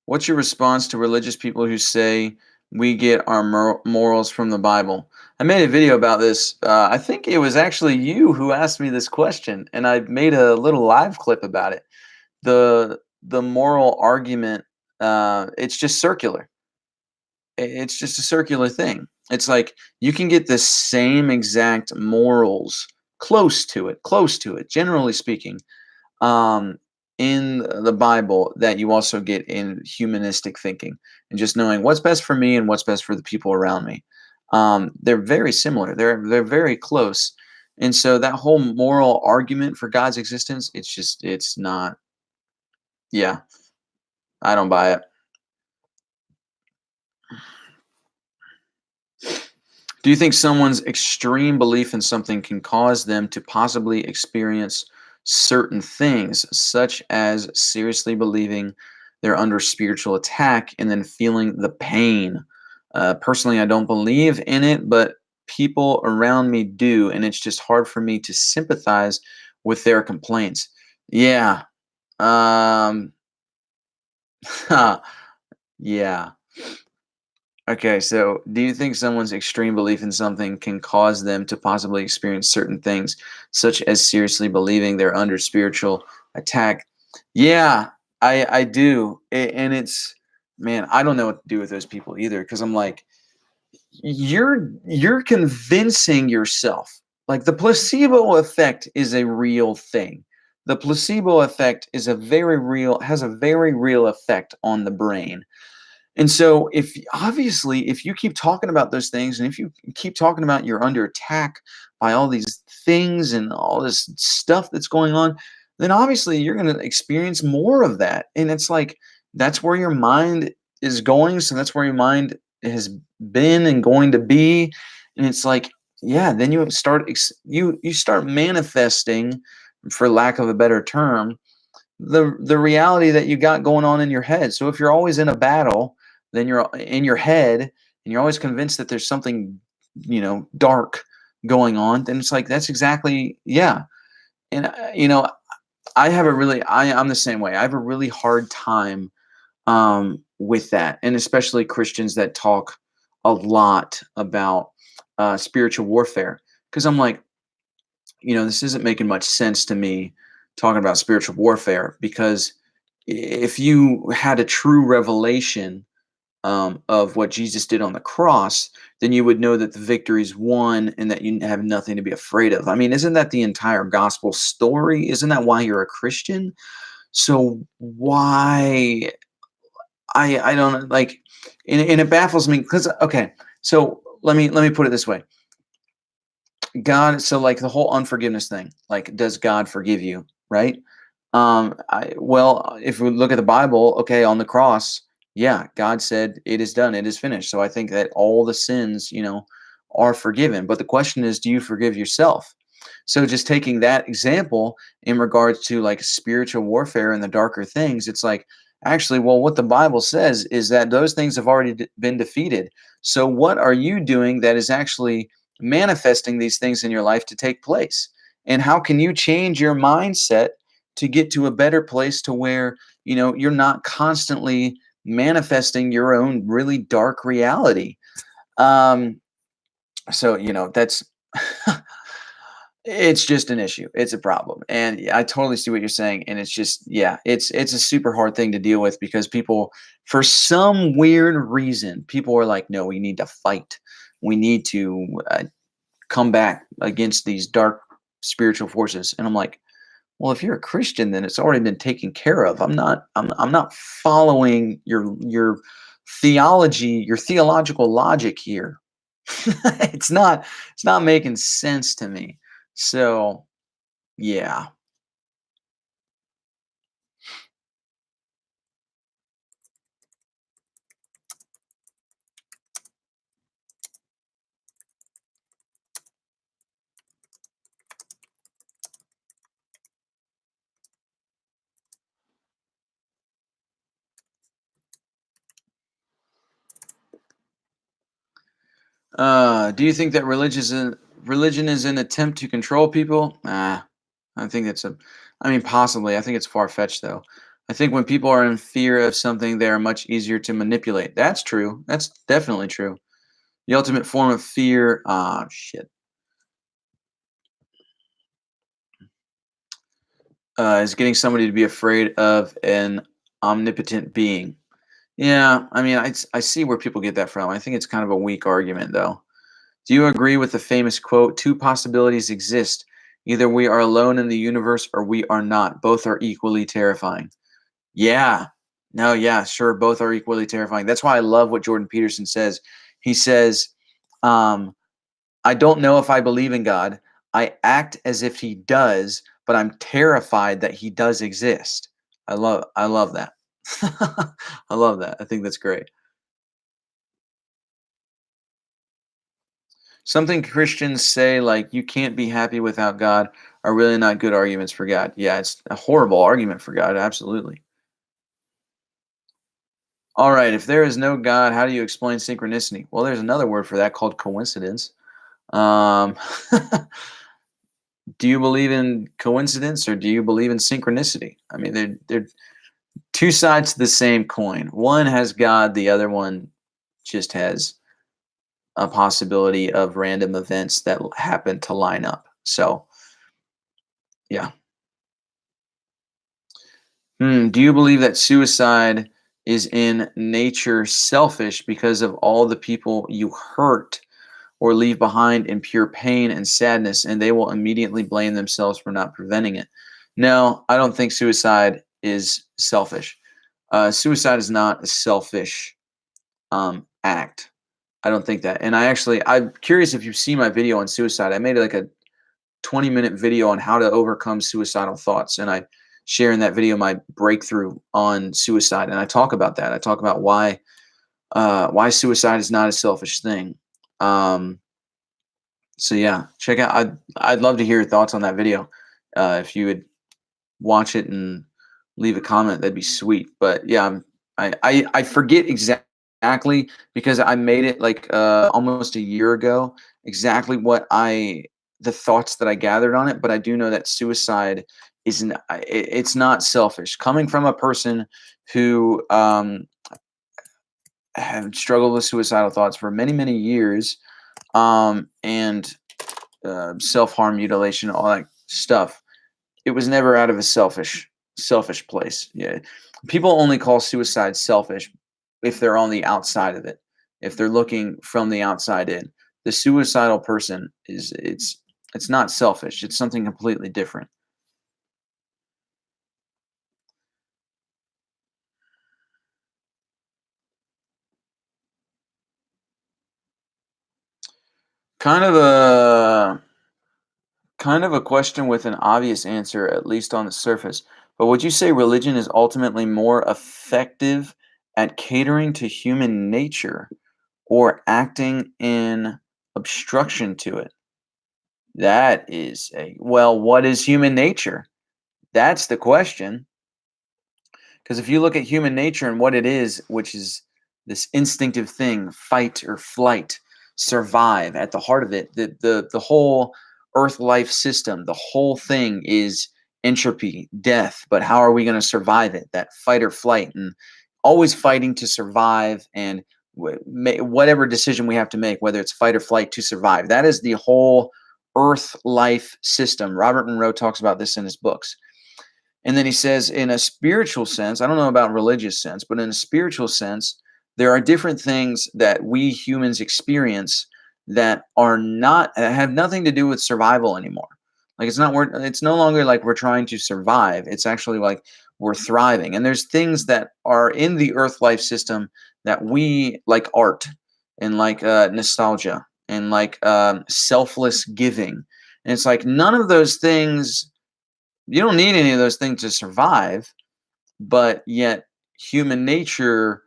Speaker 1: What's your response to religious people who say we get our morals from the Bible? I made a video about this. I think it was actually you who asked me this question, and I made a little live clip about it. The moral argument, it's just circular. It's just a circular thing. It's like you can get the same exact morals, close to it, generally speaking, um, in the Bible, that you also get in humanistic thinking, and just knowing what's best for me and what's best for the people around me. They're very similar. They're very close, and so that whole moral argument for God's existence, it's not. Yeah, I don't buy it. Do you think someone's extreme belief in something can cause them to possibly experience certain things, such as seriously believing they're under spiritual attack and then feeling the pain. Personally, I don't believe in it, but people around me do, and it's just hard for me to sympathize with their complaints. Yeah. Um, yeah. Okay, so do you think someone's extreme belief in something can cause them to possibly experience certain things, such as seriously believing they're under spiritual attack? Yeah, I do. And it's, man, I don't know what to do with those people either, because I'm like, you're convincing yourself. Like, the placebo effect is a real thing. The placebo effect is a very real, has a very real effect on the brain. And so, if obviously, if you keep talking about those things, and if you keep talking about you're under attack by all these things and all this stuff that's going on, then obviously you're going to experience more of that. And it's like, that's where your mind is going. So that's where your mind has been and going to be. And it's like, yeah, then you start you start manifesting, for lack of a better term, the reality that you got going on in your head. So if you're always in a battle, then you're in your head and you're always convinced that there's something, dark going on, then it's like, that's exactly, yeah. And I'm the same way. I have a really hard time with that, and especially Christians that talk a lot about spiritual warfare, because I'm like, this isn't making much sense to me, talking about spiritual warfare, because if you had a true revelation of what Jesus did on the cross, then you would know that the victory's won and that you have nothing to be afraid of. I mean, isn't that the entire gospel story? Isn't that why you're a Christian? So why, I don't like, and it baffles me, because, okay, so let me put it this way. God, so like the whole unforgiveness thing, like, does God forgive you, right? Well, if we look at the Bible, okay, on the cross, yeah, God said it is done, it is finished. So I think that all the sins, are forgiven. But the question is, do you forgive yourself? So just taking that example in regards to like spiritual warfare and the darker things, it's like, actually, well, what the Bible says is that those things have already been defeated. So what are you doing that is actually manifesting these things in your life to take place? And how can you change your mindset to get to a better place, to where, you're not constantly manifesting your own really dark reality? Um, so, that's it's just an issue. It's a problem. And I totally see what you're saying. And it's just, yeah, it's a super hard thing to deal with, because people, for some weird reason, people are like, no, we need to fight. We need to come back against these dark spiritual forces. And I'm like, well, if you're a Christian, then it's already been taken care of. I'm not following your theology, your theological logic here. It's not making sense to me. So, yeah. Do you think that religion is an attempt to control people? I think it's a, I mean, possibly. I think it's far fetched, though. I think when people are in fear of something, they are much easier to manipulate. That's true. That's definitely true. The ultimate form of fear, shit, is getting somebody to be afraid of an omnipotent being. Yeah, I mean, I see where people get that from. I think it's kind of a weak argument, though. Do you agree with the famous quote, two possibilities exist? Either we are alone in the universe or we are not. Both are equally terrifying. Yeah. No, yeah, sure. Both are equally terrifying. That's why I love what Jordan Peterson says. He says, um, I don't know if I believe in God. I act as if he does, but I'm terrified that he does exist. I love that. I love that. I think that's great. Something Christians say, like, you can't be happy without God. are really not good arguments for God. Yeah, it's a horrible argument for God. Absolutely. All right. If there is no God, how do you explain synchronicity? Well, there's another word for that called coincidence. Um, do you believe in coincidence or do you believe in synchronicity? I mean, they're two sides to the same coin. One has God, the other one just has a possibility of random events that happen to line up. So, yeah. Do you believe that suicide is in nature selfish because of all the people you hurt or leave behind in pure pain and sadness, and they will immediately blame themselves for not preventing it? No, I don't think suicide is selfish. Suicide is not a selfish act. I don't think that. And I'm curious if you've seen my video on suicide. I made like a 20-minute video on how to overcome suicidal thoughts. And I share in that video my breakthrough on suicide. And I talk about that. I talk about why suicide is not a selfish thing. Um, so yeah, check out. I'd love to hear your thoughts on that video. If you would watch it and leave a comment, that'd be sweet. But yeah, I forget exactly because I made it like almost a year ago. Exactly the thoughts that I gathered on it, but I do know that suicide isn't. It's not selfish. Coming from a person who have struggled with suicidal thoughts for many years, and self harm, mutilation, all that stuff. It was never out of a selfish place. Yeah. People only call suicide selfish if they're on the outside of it. If they're looking from the outside in. The suicidal person it's not selfish. It's something completely different. Kind of a kind of a question with an obvious answer, at least on the surface. But would you say religion is ultimately more effective at catering to human nature or acting in obstruction to it? That is what is human nature? That's the question. Because if you look at human nature and what it is, which is this instinctive thing, fight or flight, survive, at the heart of it, the whole earth life system, the whole thing is entropy, death. But how are we going to survive it? That fight or flight, and always fighting to survive, and whatever decision we have to make, whether it's fight or flight to survive. That is the whole earth life system. Robert Monroe talks about this in his books. And then he says, in a spiritual sense, I don't know about religious sense, but in a spiritual sense, there are different things that we humans experience that are not have nothing to do with survival anymore. Like it's no longer like we're trying to survive. It's actually like we're thriving. And there's things that are in the earth life system that we like art and like nostalgia and like selfless giving. And it's like none of those things, you don't need any of those things to survive, but yet human nature,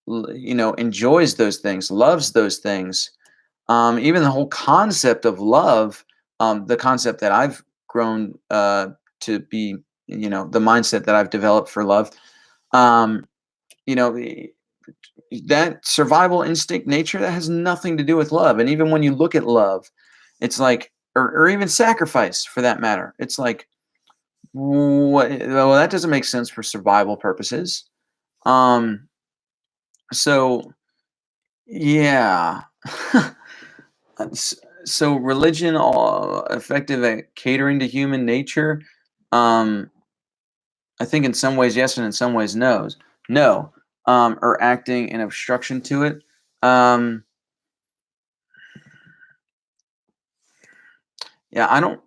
Speaker 1: enjoys those things, loves those things. Even the whole concept of love, the concept that I've grown to be, the mindset that I've developed for love, um, you know, the- that survival instinct nature that has nothing to do with love. And even when you look at love, it's like, or even sacrifice for that matter, it's like, well, that doesn't make sense for survival purposes. Um, so yeah. S- so religion effective at catering to human nature? Um, I think in some ways yes, and in some ways no. No. Or acting in obstruction to it. Um, yeah, I don't.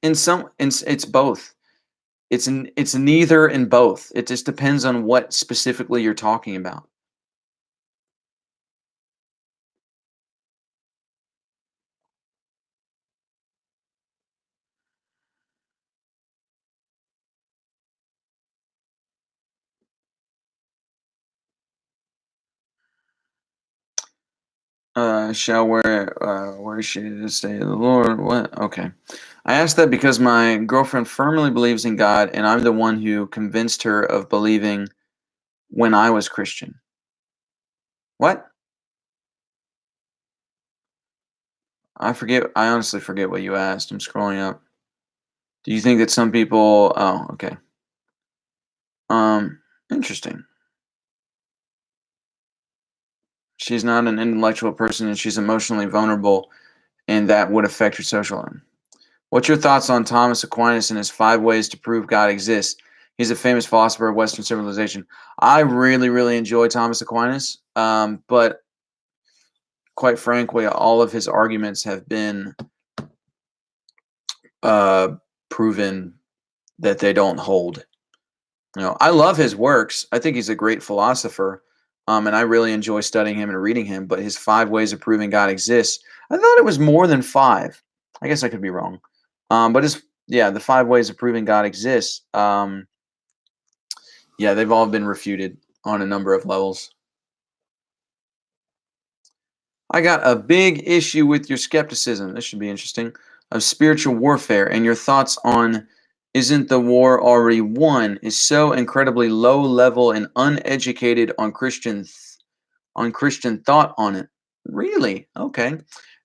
Speaker 1: In some, it's both. It's neither in both. It just depends on what specifically you're talking about. shall wear shade to stay the Lord. What? Okay. I asked that because my girlfriend firmly believes in God, and I'm the one who convinced her of believing when I was Christian. What? I forget. I honestly forget what you asked. I'm scrolling up. Do you think that some people? Oh, okay. Interesting. She's not an intellectual person, and she's emotionally vulnerable, and that would affect her social life. What's your thoughts on Thomas Aquinas and his 5 ways to prove God exists? He's a famous philosopher of Western civilization. I really, really enjoy Thomas Aquinas, but quite frankly, all of his arguments have been uh, proven that they don't hold. I love his works. I think he's a great philosopher, and I really enjoy studying him and reading him. But his 5 ways of proving God exists, I thought it was more than five. I guess I could be wrong. But the 5 ways of proving God exists. Yeah, they've all been refuted on a number of levels. I got a big issue with your skepticism. This should be interesting. Of spiritual warfare and your thoughts on isn't the war already won is so incredibly low level and uneducated on Christian thought on it. Really? Okay.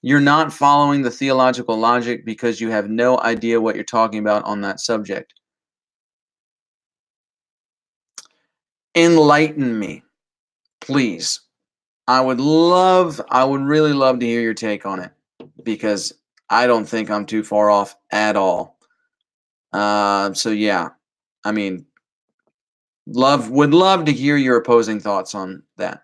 Speaker 1: You're not following the theological logic because you have no idea what you're talking about on that subject. Enlighten me, please. I would really love to hear your take on it because I don't think I'm too far off at all. So yeah, I mean, would love to hear your opposing thoughts on that.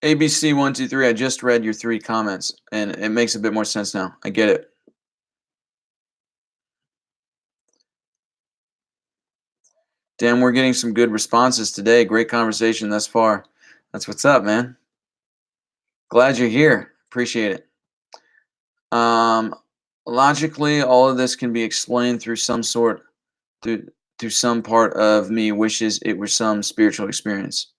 Speaker 1: ABC123, I just read your 3 comments and it makes a bit more sense now. I get it. Damn, we're getting some good responses today. Great conversation thus far. That's what's up, man. Glad you're here. Appreciate it. Um, Logically, all of this can be explained through through some part of me wishes it were some spiritual experience.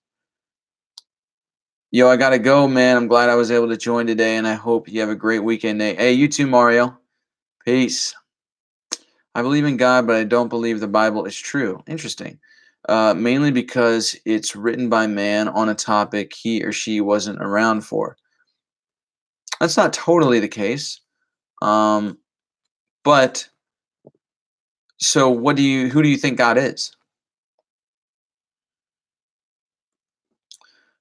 Speaker 1: Yo, I gotta go, man. I'm glad I was able to join today, and I hope you have a great weekend, Nate. Hey, you too, Mario. Peace. I believe in God, but I don't believe the Bible is true. Interesting. Mainly because it's written by man on a topic he or she wasn't around for. That's not totally the case. Um, but so who do you think God is?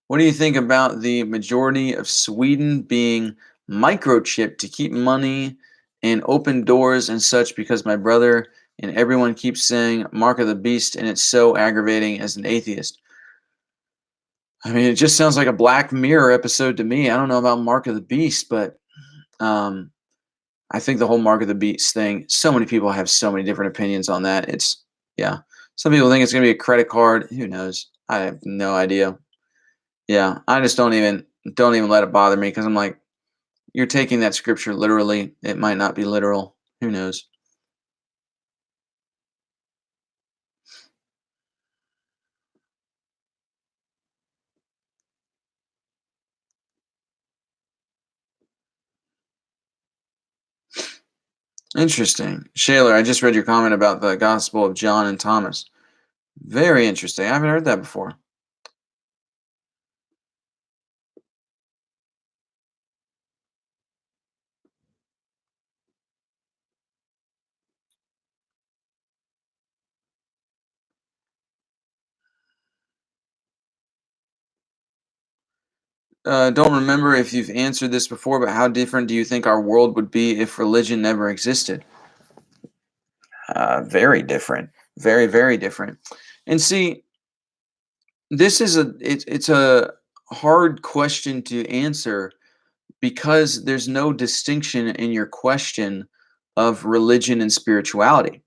Speaker 1: What do you think about the majority of Sweden being microchipped to keep money and open doors and such because my brother and everyone keeps saying Mark of the Beast and it's so aggravating as an atheist? I mean, it just sounds like a Black Mirror episode to me. I don't know about Mark of the Beast, but um, I think the whole Mark of the Beast thing, so many people have so many different opinions on that. Yeah. Some people think it's going to be a credit card. Who knows? I have no idea. Yeah, I just don't even let it bother me because I'm like, you're taking that scripture literally. It might not be literal. Who knows? Interesting. Shaler, I just read your comment about the Gospel of John and Thomas. Very interesting. I haven't heard that before. Don't remember if you've answered this before, but how different do you think our world would be if religion never existed? Very different. Very, very different. And see, it's a hard question to answer because there's no distinction in your question of religion and spirituality.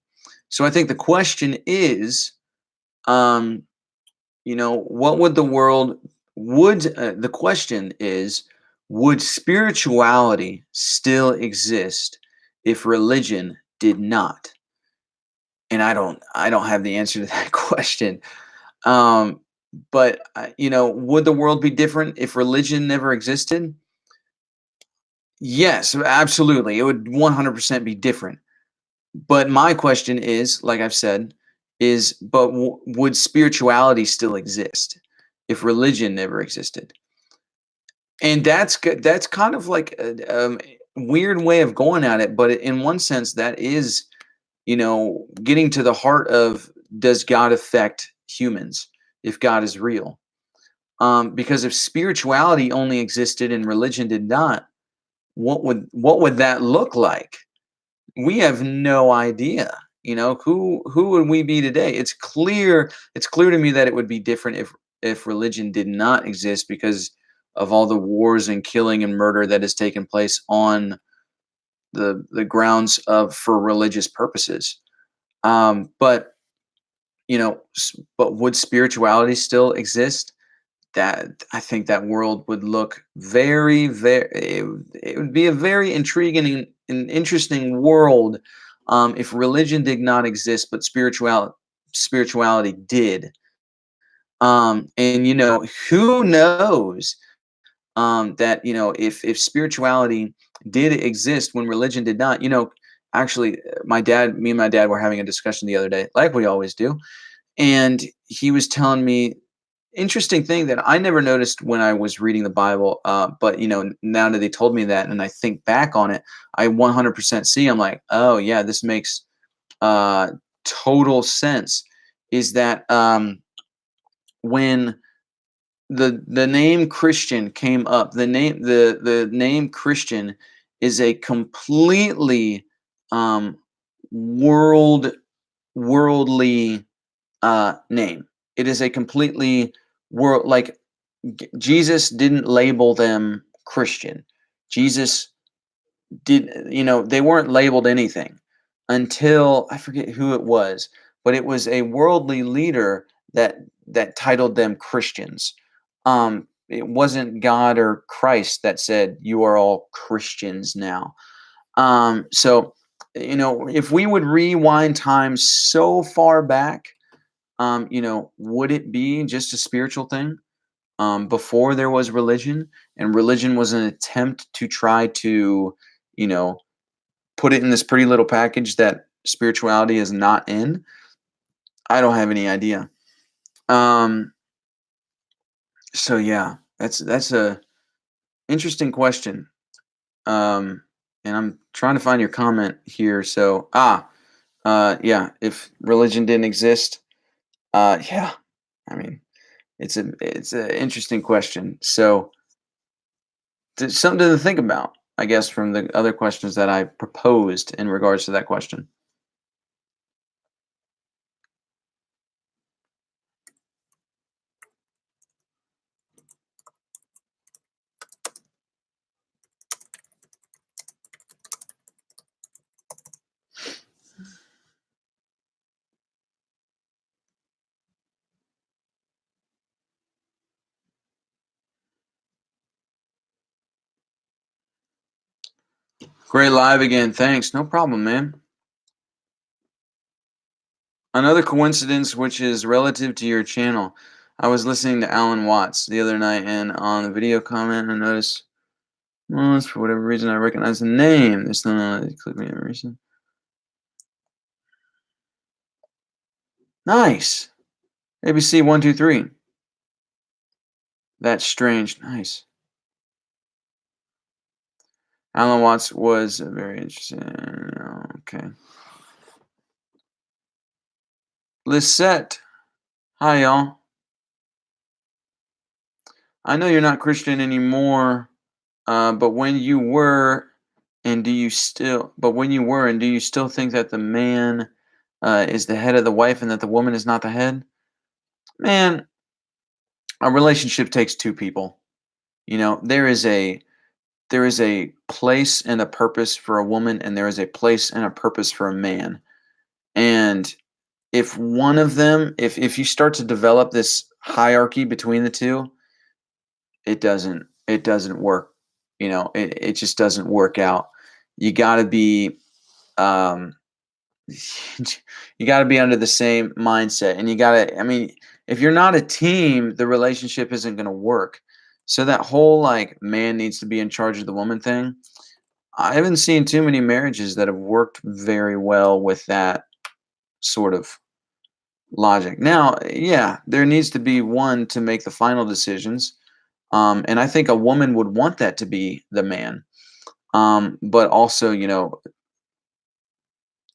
Speaker 2: So I think the question is, um, what would the world would the question is, would spirituality still exist if religion did not? And I don't have the answer to that question. Um, but would the world be different if religion never existed? Yes, absolutely. It would 100% be different. But my question is, like I've said, is but would spirituality still exist if religion never existed? And that's good. That's kind of like a weird way of going at it, but in one sense, that is, getting to the heart of, does God affect humans if God is real? Because if spirituality only existed and religion did not, what would that look like? We have no idea. Who would we be today? It's clear to me that it would be different if religion did not exist, because of all the wars and killing and murder that has taken place on the grounds of for religious purposes. But but would spirituality still exist? That I think that world would look very, very. It would be a very intriguing and interesting world, if religion did not exist, but spirituality did. And who knows, that if spirituality did exist when religion did not. Actually, me and my dad were having a discussion the other day, like we always do, and he was telling me interesting thing that I never noticed when I was reading the Bible. But now that they told me that, and I think back on it, I 100% see. I'm like, oh yeah, this makes uh, total sense. Is that when the name Christian came up, the name Christian is a completely um, world worldly name. It is a completely world, like, Jesus didn't label them Christian. Jesus did, they weren't labeled anything until I forget who it was, but it was a worldly leader that titled them Christians. It wasn't God or Christ that said you are all Christians now. So if we would rewind time so far back, would it be just a spiritual thing, before there was religion, and religion was an attempt to try to, you know, put it in this pretty little package that spirituality is not in? I don't have any idea. Um, so yeah, that's a interesting question. Um, and I'm trying to find your comment here. So yeah, if religion didn't exist, yeah, I mean, it's a interesting question. So something to think about, I guess, from the other questions that I proposed in regards to that question. Great live again. Thanks. No problem, man. Another coincidence, which is relative to your channel. I was listening to Alan Watts the other night, and on the video comment, I noticed, well, for whatever reason, I recognize the name. This one, click me recent. Nice. ABC 123. That's strange. Nice. Alan Watts was very interesting. Okay. Lisette. Hi, y'all. I know you're not Christian anymore, but when you were, and do you still think that the man is the head of the wife and that the woman is not the head? Man, a relationship takes two people. There is a place and a purpose for a woman, and there is a place and a purpose for a man. And if one of them, if you start to develop this hierarchy between the two, it doesn't work. It just doesn't work out. You got to be um you got to be under the same mindset, and you got to, I mean, if you're not a team, the relationship isn't going to work. So that whole like man needs to be in charge of the woman thing, I haven't seen too many marriages that have worked very well with that sort of logic. Now, yeah, there needs to be one to make the final decisions. And I think a woman would want that to be the man. But also,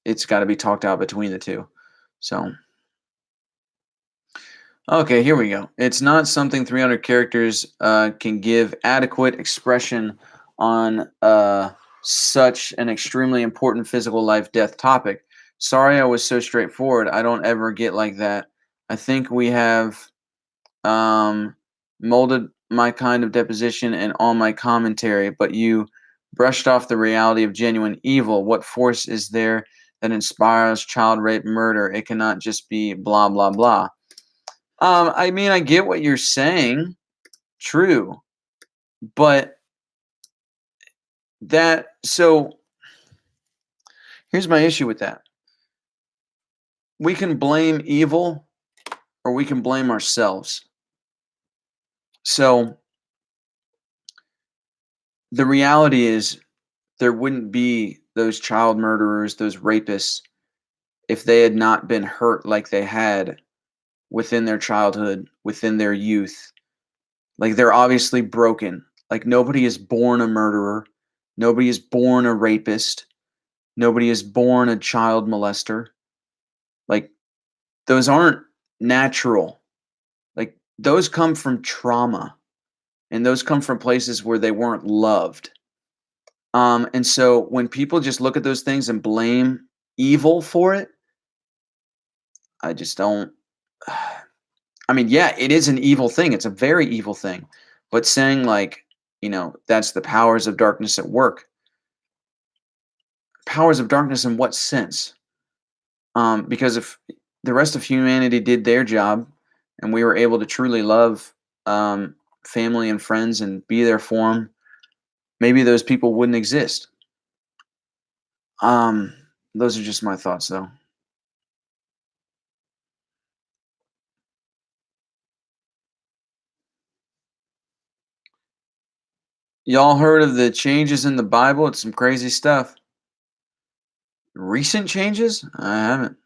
Speaker 2: it's got to be talked out between the two. So, okay, here we go. It's not something 300 characters can give adequate expression on such an extremely important physical life death topic. Sorry, I was so straightforward. I don't ever get like that. I think we have molded my kind of deposition and all my commentary, but you brushed off the reality of genuine evil. What force is there that inspires child rape, murder? It cannot just be blah, blah, blah. I mean, I get what you're saying. True. But so here's my issue with that. We can blame evil or we can blame ourselves. So the reality is there wouldn't be those child murderers, those rapists, if they had not been hurt like they had within their childhood, within their youth. Like they're obviously broken. Like nobody is born a murderer. Nobody is born a rapist. Nobody is born a child molester. Like those aren't natural. Like those come from trauma and those come from places where they weren't loved. And so when people just look at those things and blame evil for it, I just don't. I mean, yeah, it is an evil thing. It's a very evil thing. But saying like, that's the powers of darkness at work. Powers of darkness in what sense? Because if the rest of humanity did their job and we were able to truly love family and friends and be there for them, maybe those people wouldn't exist. Those are just my thoughts, though. Y'all heard of the changes in the Bible? It's some crazy stuff. Recent changes? I haven't.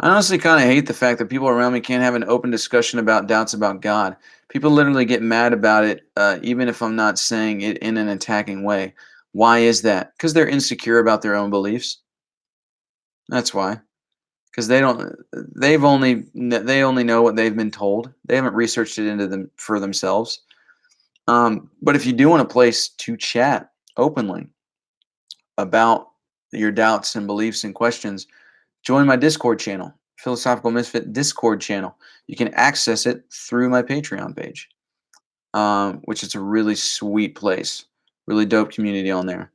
Speaker 2: I honestly kind of hate the fact that people around me can't have an open discussion about doubts about God. People literally get mad about it, even if I'm not saying it in an attacking way. Why is that? Because they're insecure about their own beliefs. That's why. Because they don't. They only know what they've been told. They haven't researched it into them for themselves. But if you do want a place to chat openly about your doubts and beliefs and questions, join my Discord channel, Philosophical Misfit Discord channel. You can access it through my Patreon page, which is a really sweet place, really dope community on there.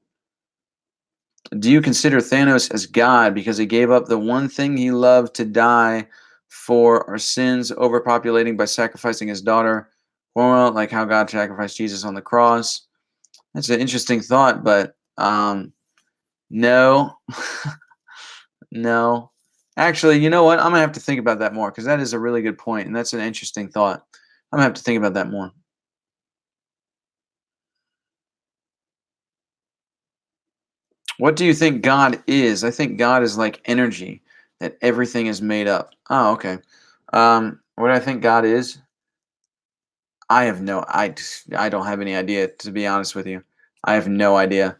Speaker 2: Do you consider Thanos as God because he gave up the one thing he loved to die for our sins, overpopulating by sacrificing his daughter? Well, like how God sacrificed Jesus on the cross. That's an interesting thought, but no. No. Actually, you know what? I'm going to have to think about that more because that is a really good point, and that's an interesting thought. I'm going to have to think about that more. What do you think God is? I think God is like energy, that everything is made up. Oh, okay. What do I think God is? I don't have any idea, to be honest with you. I have no idea.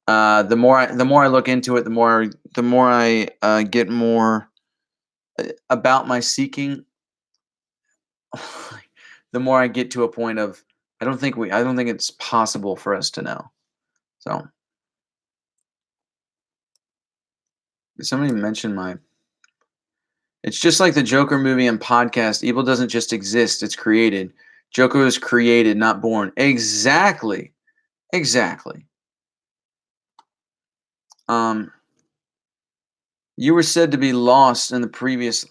Speaker 2: The more I look into it, the more I get more about my seeking. The more I get to a point of I don't think it's possible for us to know. So did somebody mention my it's just like the Joker movie and podcast. Evil doesn't just exist, it's created. Joker was created, not born. Exactly. Exactly. Um, you were said to be lost in the previous.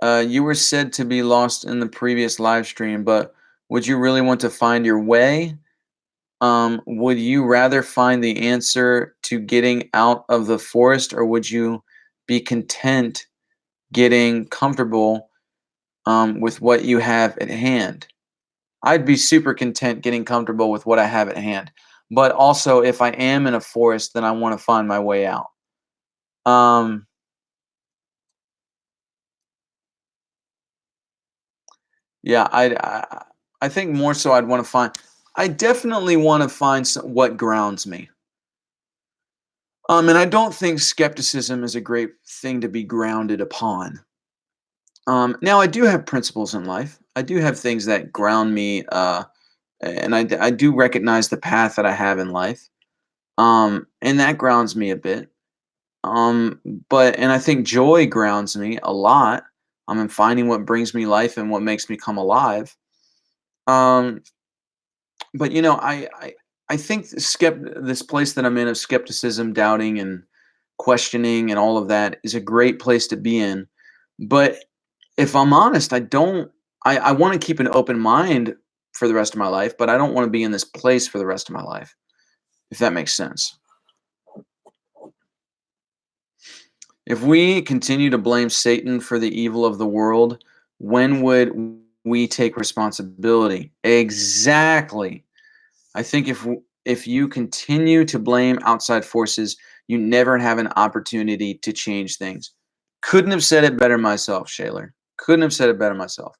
Speaker 2: You were said to be lost in the previous live stream, but would you really want to find your way? Would you rather find the answer to getting out of the forest, or would you be content getting comfortable with what you have at hand? I'd be super content getting comfortable with what I have at hand. But also, if I am in a forest, then I want to find my way out. Um, yeah, I think more so I'd want to find. I definitely want to find what grounds me. And I don't think skepticism is a great thing to be grounded upon. Now, I do have principles in life. I do have things that ground me, and I do recognize the path that I have in life, and that grounds me a bit. Um, and I think joy grounds me a lot. I'm finding what brings me life and what makes me come alive. Um, but I think this place that I'm in of skepticism, doubting, and questioning, and all of that is a great place to be in. But if I'm honest, I don't. I want to keep an open mind for the rest of my life, but I don't want to be in this place for the rest of my life. If that makes sense. If we continue to blame Satan for the evil of the world, when would we take responsibility? Exactly. I think if you continue to blame outside forces, you never have an opportunity to change things. Couldn't have said it better myself, Shaler. Couldn't have said it better myself.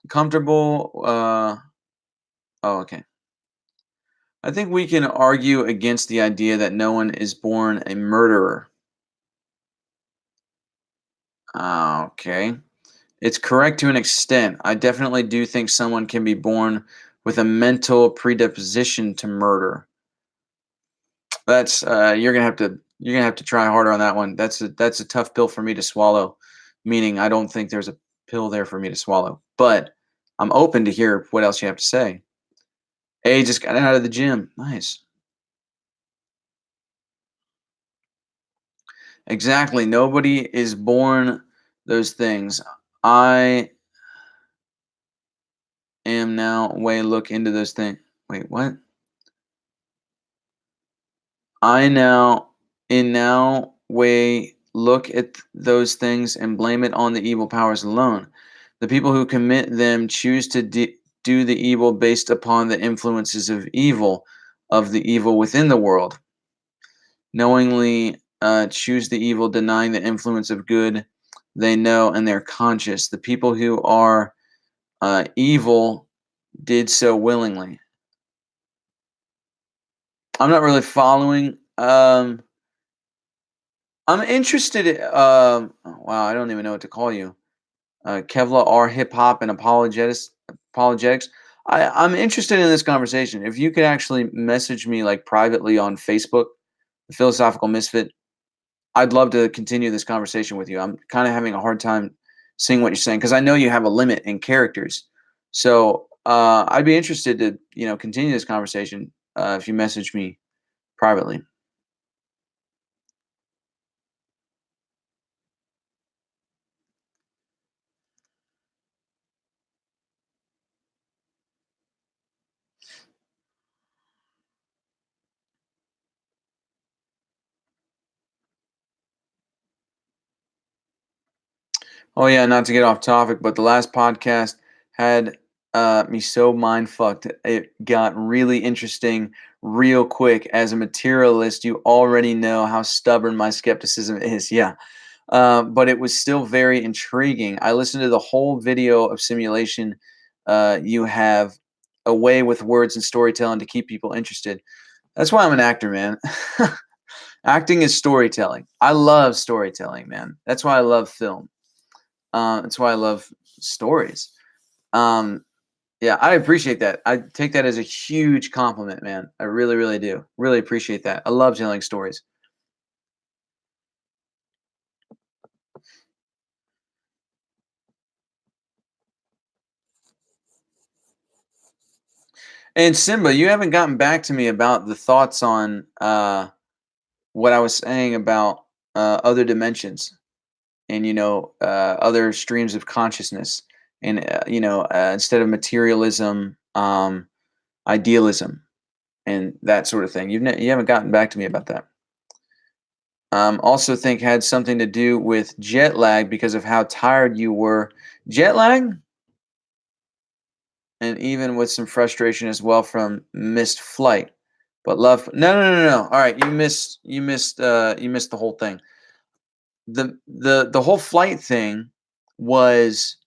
Speaker 2: Comfortable. Oh, okay. I think we can argue against the idea that no one is born a murderer. Okay. It's correct to an extent. I definitely do think someone can be born with a mental predisposition to murder. That's you're gonna have to try harder on that one. That's a tough pill for me to swallow. Meaning, I don't think there's a pill there for me to swallow. But I'm open to hear what else you have to say. A just got out of the gym. Nice. Exactly. Nobody is born those things. I am now way look into those things. Wait, what? I now in now way look at those things and blame it on the evil powers alone. The people who commit them choose to do the evil based upon the influences of the evil within the world. Knowingly choose the evil, denying the influence of good they know and they're conscious. The people who are evil did so willingly. I'm not really following. I'm interested. Wow, I don't even know what to call you. Kevlar R hip hop and apologetics. I'm interested in this conversation. If you could actually message me like privately on Facebook, the Philosophical Misfit, I'd love to continue this conversation with you. I'm kind of having a hard time seeing what you're saying because I know you have a limit in characters. So I'd be interested to continue this conversation if you message me privately. Oh yeah, not to get off topic, but the last podcast had me so mind fucked. It got really interesting real quick. As a materialist, you already know how stubborn my skepticism is. Yeah. But it was still very intriguing. I listened to the whole video of simulation. You have a way with words and storytelling to keep people interested. That's why I'm an actor, man. Acting is storytelling. I love storytelling, man. That's why I love film. That's why I love stories. Um, yeah, I appreciate that. I take that as a huge compliment, man. I really, really do. Really appreciate that. I love telling stories. And Simba, you haven't gotten back to me about the thoughts on what I was saying about other dimensions and other streams of consciousness, and instead of materialism, idealism, and that sort of thing. You haven't gotten back to me about that. Also think had something to do with jet lag because of how tired you were. Jet lag, and even with some frustration as well from missed flight. But love, no. All right, you missed the whole thing. The whole flight thing was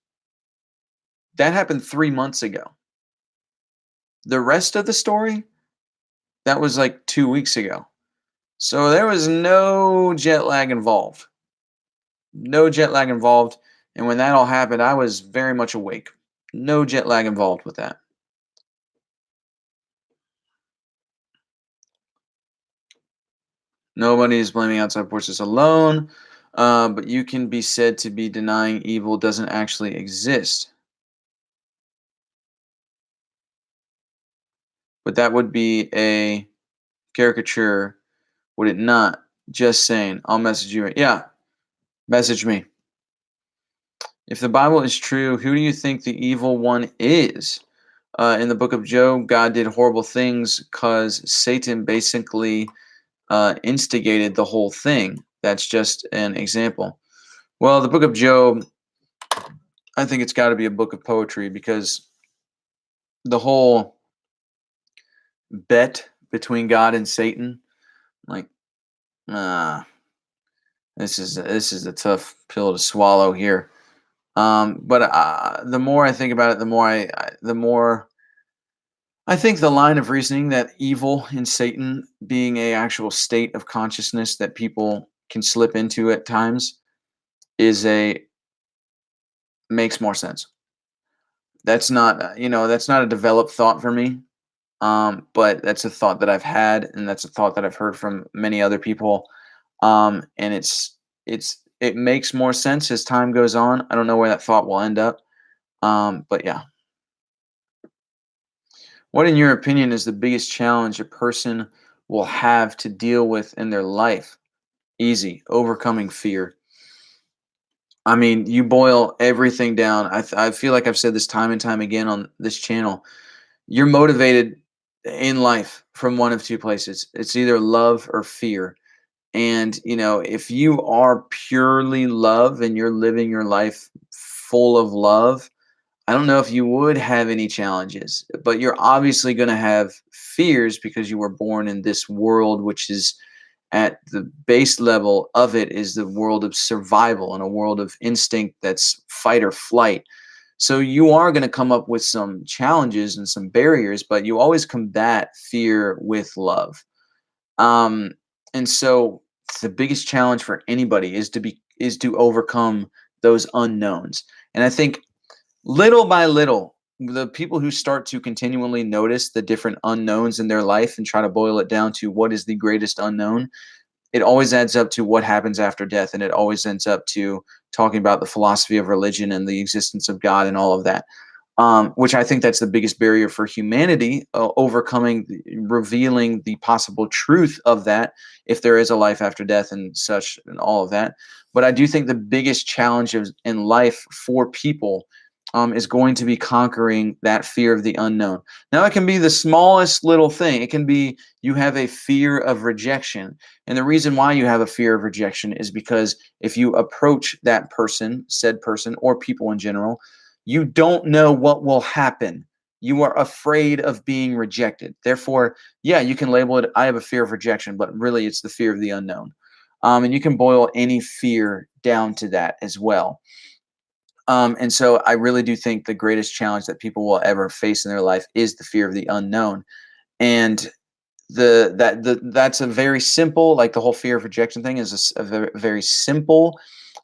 Speaker 2: that happened 3 months ago. The rest of the story, that was like 2 weeks ago. So there was no jet lag involved. No jet lag involved. And when that all happened, I was very much awake. No jet lag involved with that. Nobody is blaming outside forces alone, but you can be said to be denying evil doesn't actually exist. But that would be a caricature, would it not? Just saying. I'll message you. Yeah, message me. If the Bible is true, who do you think the evil one is? In the book of Job, God did horrible things because Satan basically instigated the whole thing. That's just an example. Well, the book of Job, I think it's got to be a book of poetry because the whole bet between God and Satan, like, this is a tough pill to swallow here. But the more I think about it, the more I think the line of reasoning that evil and Satan being a actual state of consciousness that people can slip into at times is a makes more sense. That's not that's not a developed thought for me. But that's a thought that I've had, and that's a thought that I've heard from many other people. And it makes more sense as time goes on. I don't know where that thought will end up. But yeah. What, in your opinion, is the biggest challenge a person will have to deal with in their life? Easy, overcoming fear. I mean, you boil everything down. I feel like I've said this time and time again on this channel. You're motivated in life from one of two places. It's either love or fear. And, if you are purely love and you're living your life full of love, I don't know if you would have any challenges, but you're obviously going to have fears because you were born in this world, which is at the base level of it is the world of survival and a world of instinct that's fight or flight. So you are going to come up with some challenges and some barriers, but you always combat fear with love. And so the biggest challenge for anybody is to overcome those unknowns. And I think little by little, the people who start to continually notice the different unknowns in their life and try to boil it down to what is the greatest unknown, it always adds up to what happens after death. And it always ends up to talking about the philosophy of religion and the existence of God and all of that. Which I think that's the biggest barrier for humanity, overcoming, revealing the possible truth of that, if there is a life after death and such and all of that. But I do think the biggest challenge in life for people is going to be conquering that fear of the unknown. Now, it can be the smallest little thing. It can be you have a fear of rejection. And the reason why you have a fear of rejection is because if you approach that person, said person, or people in general, you don't know what will happen. You are afraid of being rejected. Therefore, yeah, you can label it, I have a fear of rejection, but really it's the fear of the unknown. And you can boil any fear down to that as well. And so I really do think the greatest challenge that people will ever face in their life is the fear of the unknown. And that's a very simple, like the whole fear of rejection thing is a very, very simple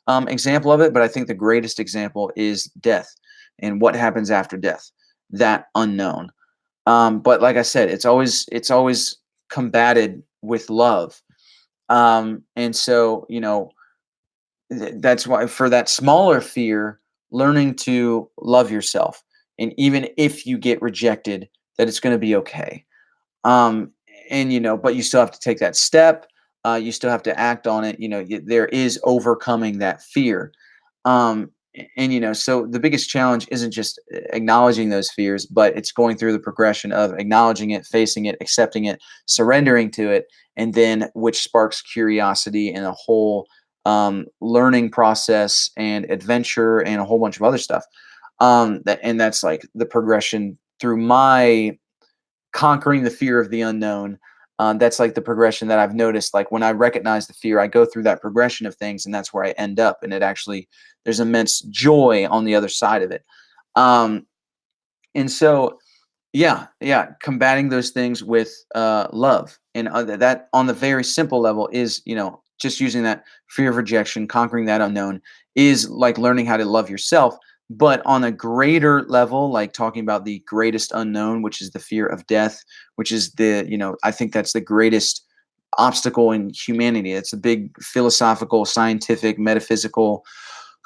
Speaker 2: example of it. But I think the greatest example is death and what happens after death, that unknown. But like I said, it's always combated with love. And so, that's why for that smaller fear, learning to love yourself. And even if you get rejected, that it's going to be okay. Um, and, but you still have to take that step. You still have to act on it. There is overcoming that fear. So the biggest challenge isn't just acknowledging those fears, but it's going through the progression of acknowledging it, facing it, accepting it, surrendering to it, and then which sparks curiosity and a whole learning process and adventure and a whole bunch of other stuff. That's like the progression through my conquering the fear of the unknown. That's like the progression that I've noticed. Like when I recognize the fear, I go through that progression of things, and that's where I end up. And it actually, there's immense joy on the other side of it. Um, and so, yeah, combating those things with love, and that on the very simple level is, just using that fear of rejection, conquering that unknown, is like learning how to love yourself. But on a greater level, like talking about the greatest unknown, which is the fear of death, which is I think that's the greatest obstacle in humanity. It's a big philosophical, scientific, metaphysical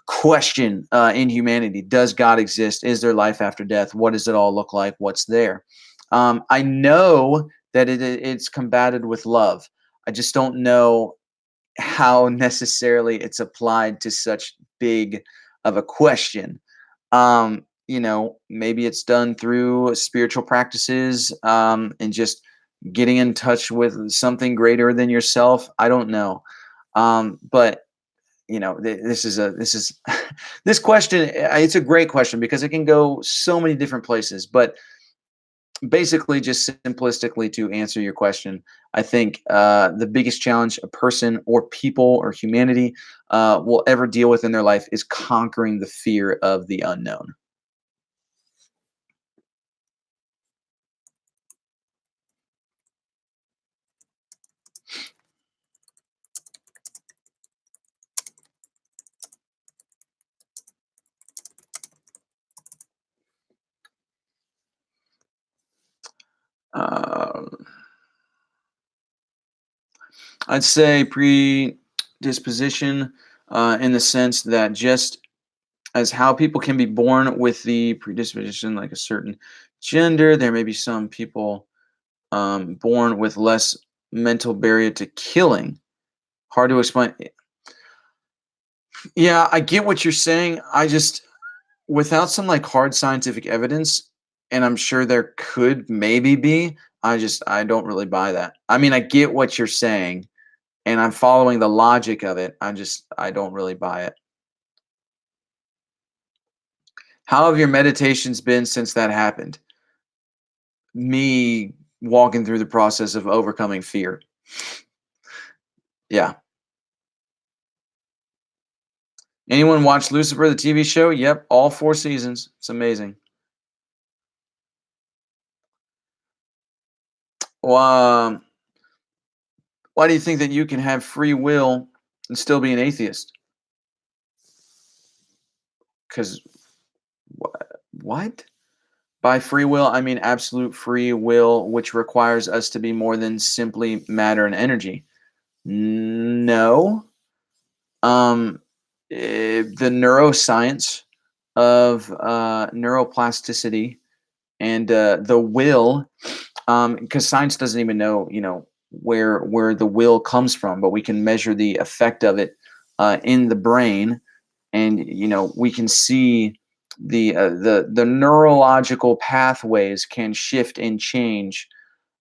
Speaker 2: question in humanity. Does God exist? Is there life after death? What does it all look like? What's there? I know that it's combated with love. I just don't know how necessarily it's applied to such big of a question. Maybe it's done through spiritual practices, and just getting in touch with something greater than yourself. I don't know. But this is this question. It's a great question because it can go so many different places. But basically, just simplistically to answer your question, I think the biggest challenge a person or people or humanity will ever deal with in their life is conquering the fear of the unknown. Uh, I'd say predisposition, in the sense that just as how people can be born with the predisposition, like a certain gender, there may be some people born with less mental barrier to killing. Hard to explain. Yeah, I get what you're saying. I just, without some like hard scientific evidence, and I'm sure there could maybe be, I don't really buy that. I mean, I get what you're saying, and I'm following the logic of it. I don't really buy it. How have your meditations been since that happened? Me walking through the process of overcoming fear. Yeah. Anyone watch Lucifer, the TV show? Yep, all 4 seasons. It's amazing. Well, why do you think that you can have free will and still be an atheist? Because what? By free will, I mean absolute free will, which requires us to be more than simply matter and energy. No. The neuroscience of neuroplasticity and the will, because science doesn't even know, where the will comes from, but we can measure the effect of it in the brain, and we can see the neurological pathways can shift and change.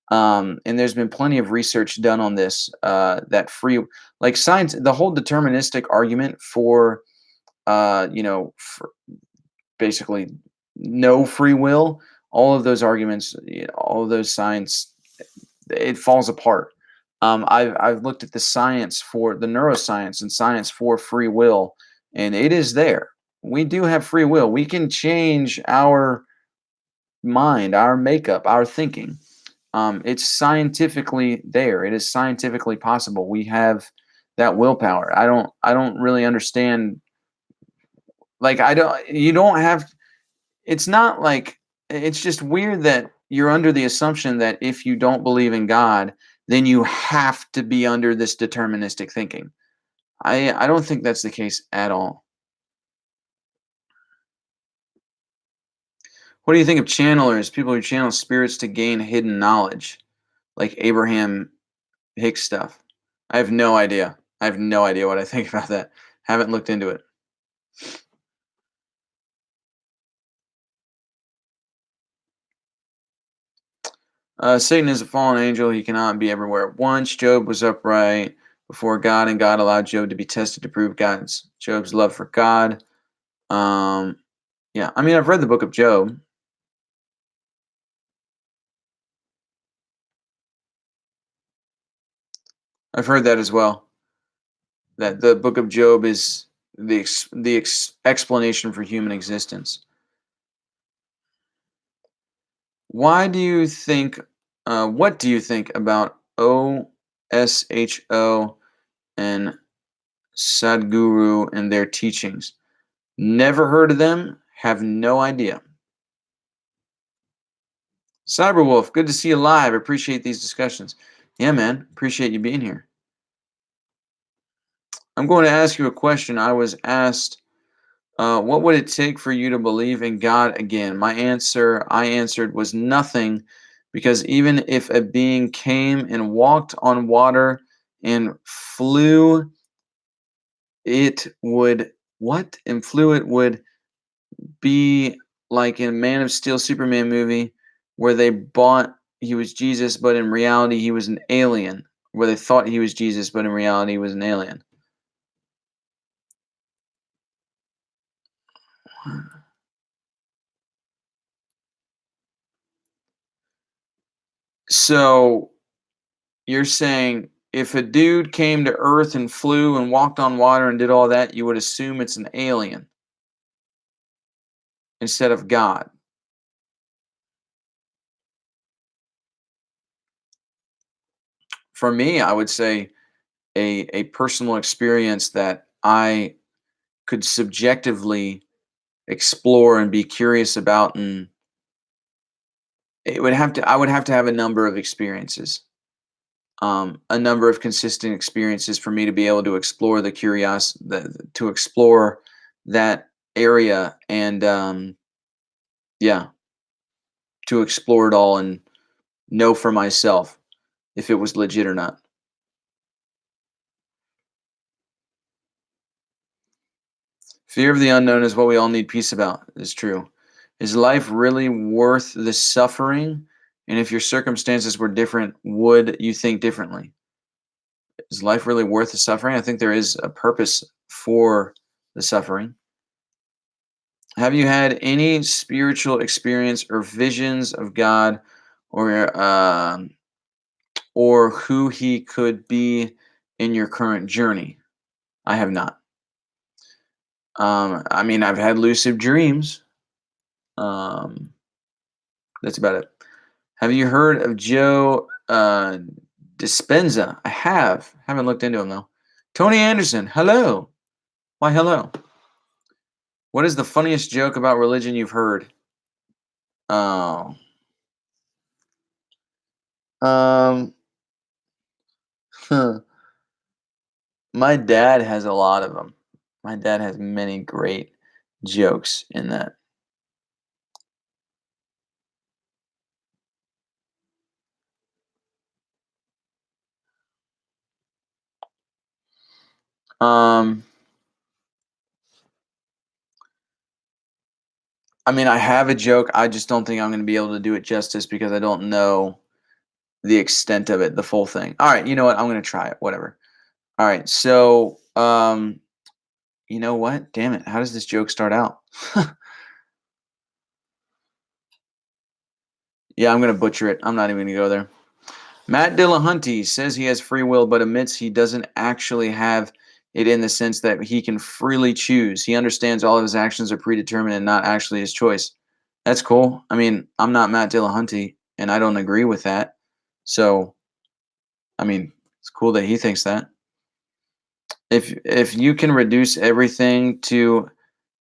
Speaker 2: And there's been plenty of research done on this. That free, like science, the whole deterministic argument for, for basically no free will, all of those arguments, all of those science, it falls apart. I've looked at the science for the neuroscience and science for free will, and it is there. We do have free will. We can change our mind, our makeup, our thinking. It's scientifically there. It is scientifically possible. We have that willpower. I don't really understand. Like I don't. You don't have. It's not like, it's just weird that you're under the assumption that if you don't believe in God, then you have to be under this deterministic thinking. I don't think that's the case at all. What do you think of channelers, people who channel spirits to gain hidden knowledge, like Abraham Hicks stuff? I have no idea. I have no idea what I think about that. Haven't looked into it. Satan is a fallen angel. He cannot be everywhere at once. Job was upright before God, and God allowed Job to be tested to prove Job's love for God. Um, yeah, I mean, I've read the book of Job. I've heard that as well. That the book of Job is the explanation for human existence. Why do you think? What do you think about OSHO and Sadhguru and their teachings? Never heard of them. Have no idea. Cyberwolf, good to see you live. Appreciate these discussions. Yeah, man. Appreciate you being here. I'm going to ask you a question. I was asked, what would it take for you to believe in God again? I answered, was nothing, because even if a being came and walked on water and flew, it would, what? And flew, it would be like in Man of Steel Superman movie where they bought he was Jesus, but in reality he was an alien. Where they thought he was Jesus, but in reality he was an alien. So you're saying if a dude came to Earth and flew and walked on water and did all that, you would assume it's an alien instead of God. For me, I would say a personal experience that I could subjectively explore and be curious about, and I would have to have a number of experiences, a number of consistent experiences for me to be able to explore to explore that area, and yeah, to explore it all and know for myself if it was legit or not. Fear of the unknown is what we all need peace about. Is true. Is life really worth the suffering? And if your circumstances were different, would you think differently? Is life really worth the suffering? I think there is a purpose for the suffering. Have you had any spiritual experience or visions of God, or or who He could be in your current journey? I have not. I mean, I've had lucid dreams. Um, that's about it. Have you heard of Joe Dispenza? I have. Haven't looked into him though. Tony Anderson. Hello. Why, hello. What is the funniest joke about religion you've heard? Oh. Um. huh. My dad has a lot of them. My dad has many great jokes in that. Um. I mean, I have a joke. I just don't think I'm going to be able to do it justice because I don't know the extent of it, the full thing. All right, you know what? I'm going to try it. Whatever. All right. So, you know what? Damn it. How does this joke start out? Yeah, I'm going to butcher it. I'm not even going to go there. Matt Dillahunty says he has free will, but admits he doesn't actually have it in the sense that he can freely choose. He understands all of his actions are predetermined and not actually his choice. That's cool. I mean, I'm not Matt Dillahunty, and I don't agree with that. So, I mean, it's cool that he thinks that. If you can reduce everything to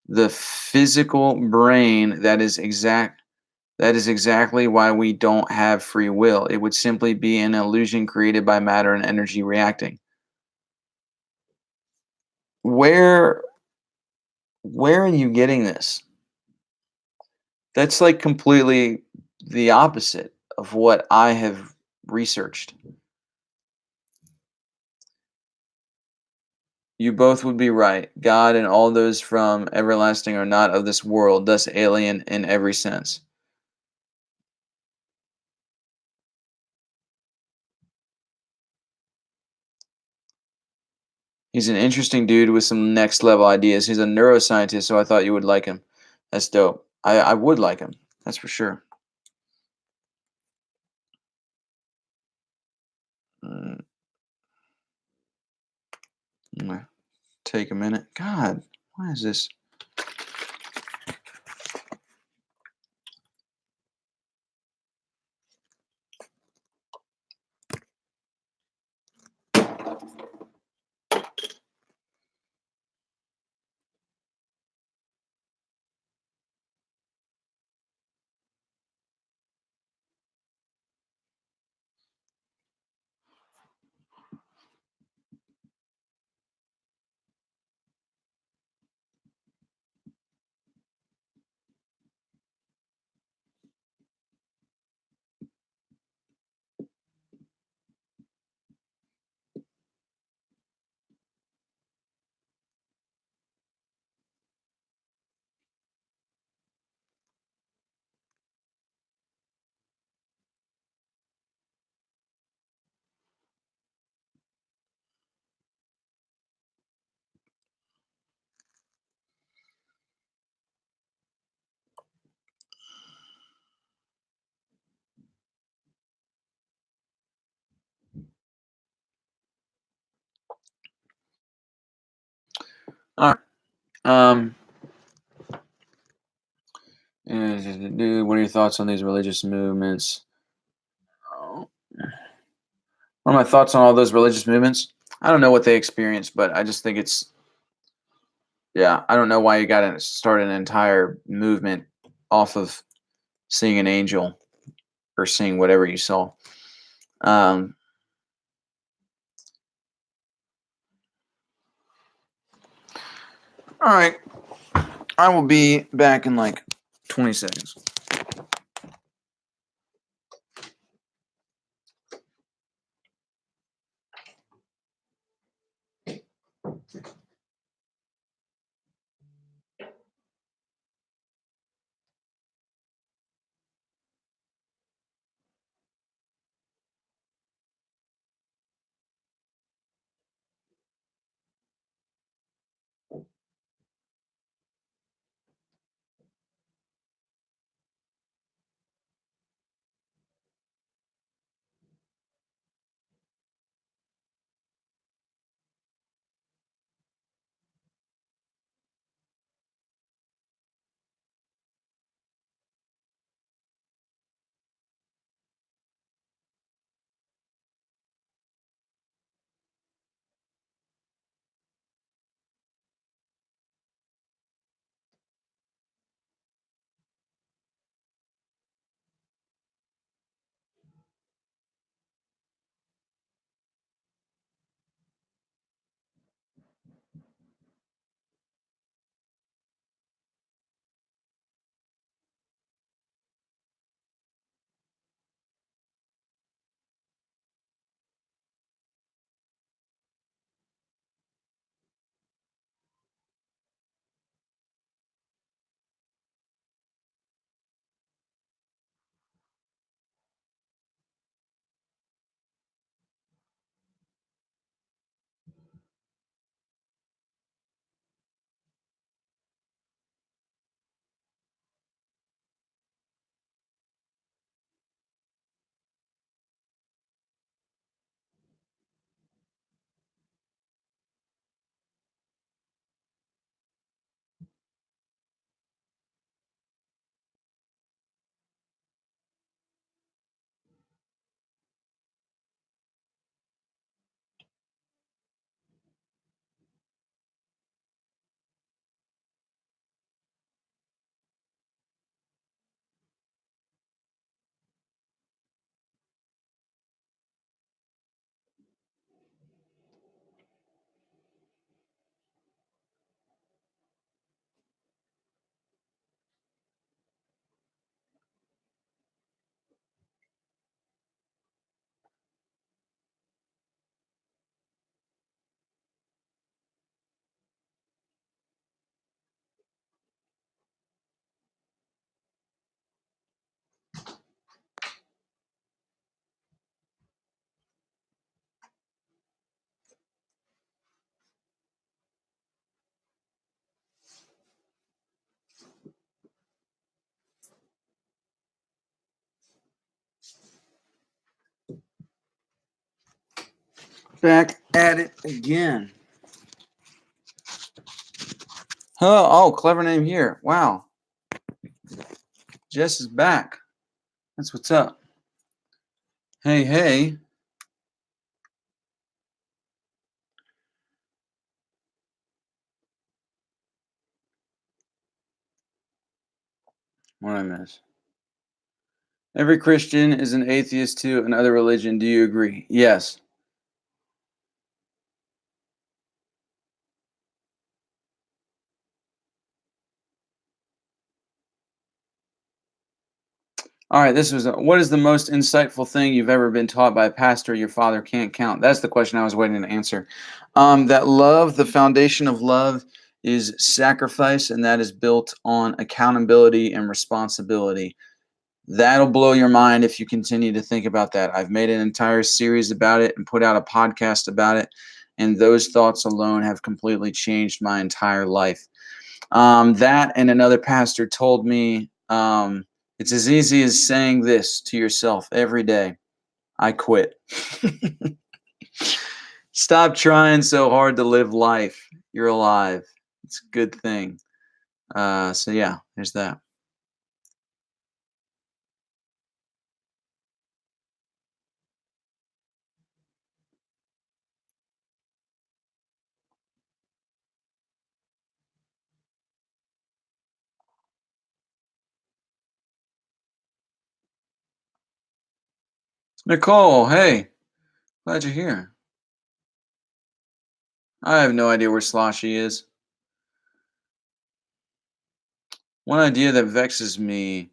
Speaker 2: the physical brain, that is exactly why we don't have free will. It would simply be an illusion created by matter and energy reacting. Where where are you getting this? That's like completely the opposite of what I have researched. You both would be right. God and all those from everlasting are not of this world, thus alien in every sense. He's an interesting dude with some next level ideas. He's a neuroscientist, so I thought you would like him. That's dope. I would like him. That's for sure. Mm, I'm gonna take a minute. God, why is this? All right. Dude, what are your thoughts on these religious movements? Oh, what are my thoughts on all those religious movements? I don't know what they experienced, but I just think it's yeah. I don't know why you got to start an entire movement off of seeing an angel or seeing whatever you saw. Um, all right, I will be back in like 20 seconds. Back at it again. Oh, clever name here. Wow. Jess is back. That's what's up. Hey, hey. What did I miss? Every Christian is an atheist to another religion. Do you agree? Yes. All right, this was what is the most insightful thing you've ever been taught by a pastor your father can't count? That's the question I was waiting to answer. That love, the foundation of love is sacrifice, and that is built on accountability and responsibility. That'll blow your mind if you continue to think about that. I've made an entire series about it and put out a podcast about it, and those thoughts alone have completely changed my entire life. That and another pastor told me it's as easy as saying this to yourself every day: I quit. Stop trying so hard to live life. You're alive. It's a good thing. So, yeah, there's that. Nicole, hey, glad you're here. I have no idea where Sloshy is. One idea that vexes me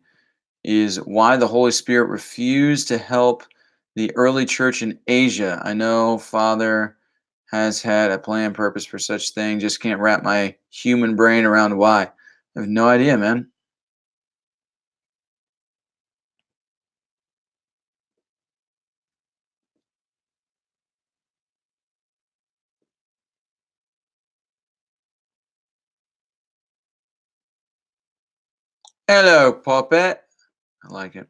Speaker 2: is why the Holy Spirit refused to help the early church in Asia. I know Father has had a plan, purpose for such thing. Just can't wrap my human brain around why. I have no idea, man. Hello, Puppet. I like it.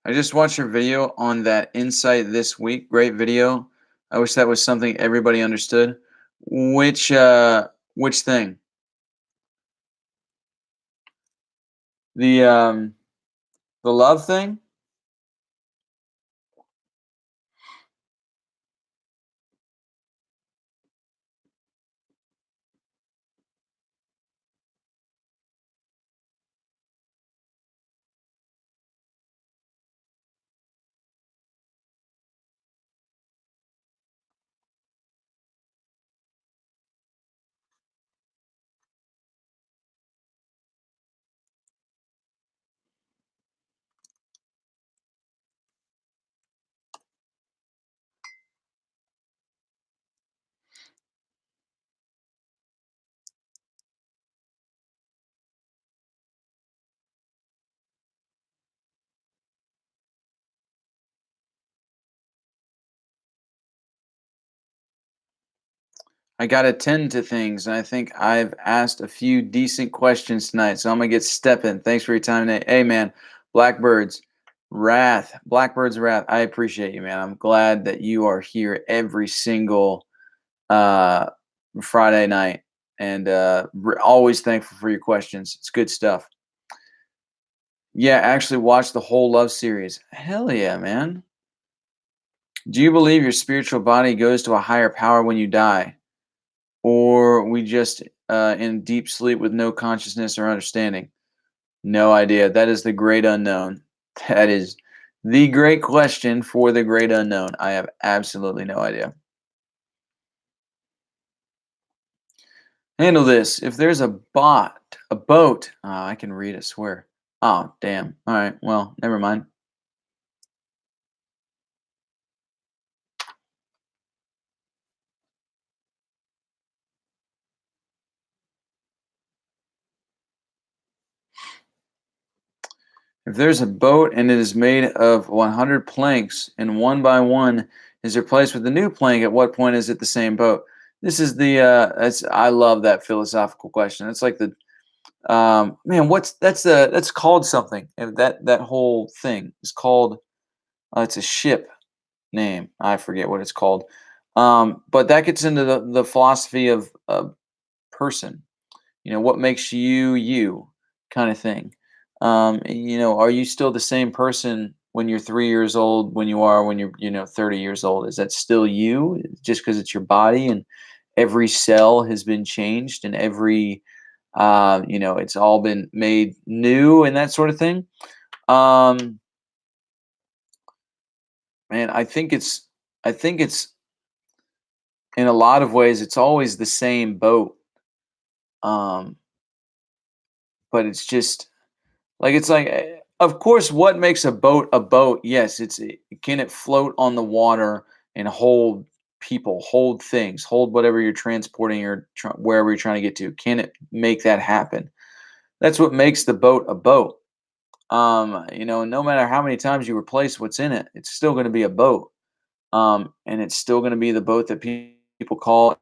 Speaker 2: I just watched your video on that insight this week. Great video. I wish that was something everybody understood. Which thing? The the love thing? I got to tend to things, and I think I've asked a few decent questions tonight, so I'm gonna get stepping. Thanks for your time today. Hey, man, Blackbird's Wrath. I appreciate you, man. I'm glad that you are here every single uh, Friday night, and always thankful for your questions. It's good stuff. Yeah, actually, watch the whole Love series. Hell yeah, man. Do you believe your spiritual body goes to a higher power when you die? Or we just in deep sleep with no consciousness or understanding? No idea. That is the great unknown. That is the great question for the great unknown. I have absolutely no idea. Handle this. If there's a boat. Oh, I can read it, swear. Oh, damn. All right. Well, never mind. If there's a boat and it is made of 100 planks and one by one is replaced with a new plank, at what point is it the same boat? This is I love that philosophical question. It's like man, that's called something. And that whole thing is called, it's a ship name. I forget what it's called. But that gets into the philosophy of a person. What makes you you, kind of thing. Are you still the same person when you're 3 years old when you are when you're 30 years old? Is that still you just because it's your body and every cell has been changed and every it's all been made new and that sort of thing? um Man, I think it's in a lot of ways it's always the same boat. um but it's just like of course, what makes a boat a boat? Yes, can it float on the water and hold people, hold things, hold whatever you're transporting or wherever you're trying to get to? Can it make that happen? That's what makes the boat a boat. No matter how many times you replace what's in it, it's still going to be a boat. And it's still going to be the boat that people call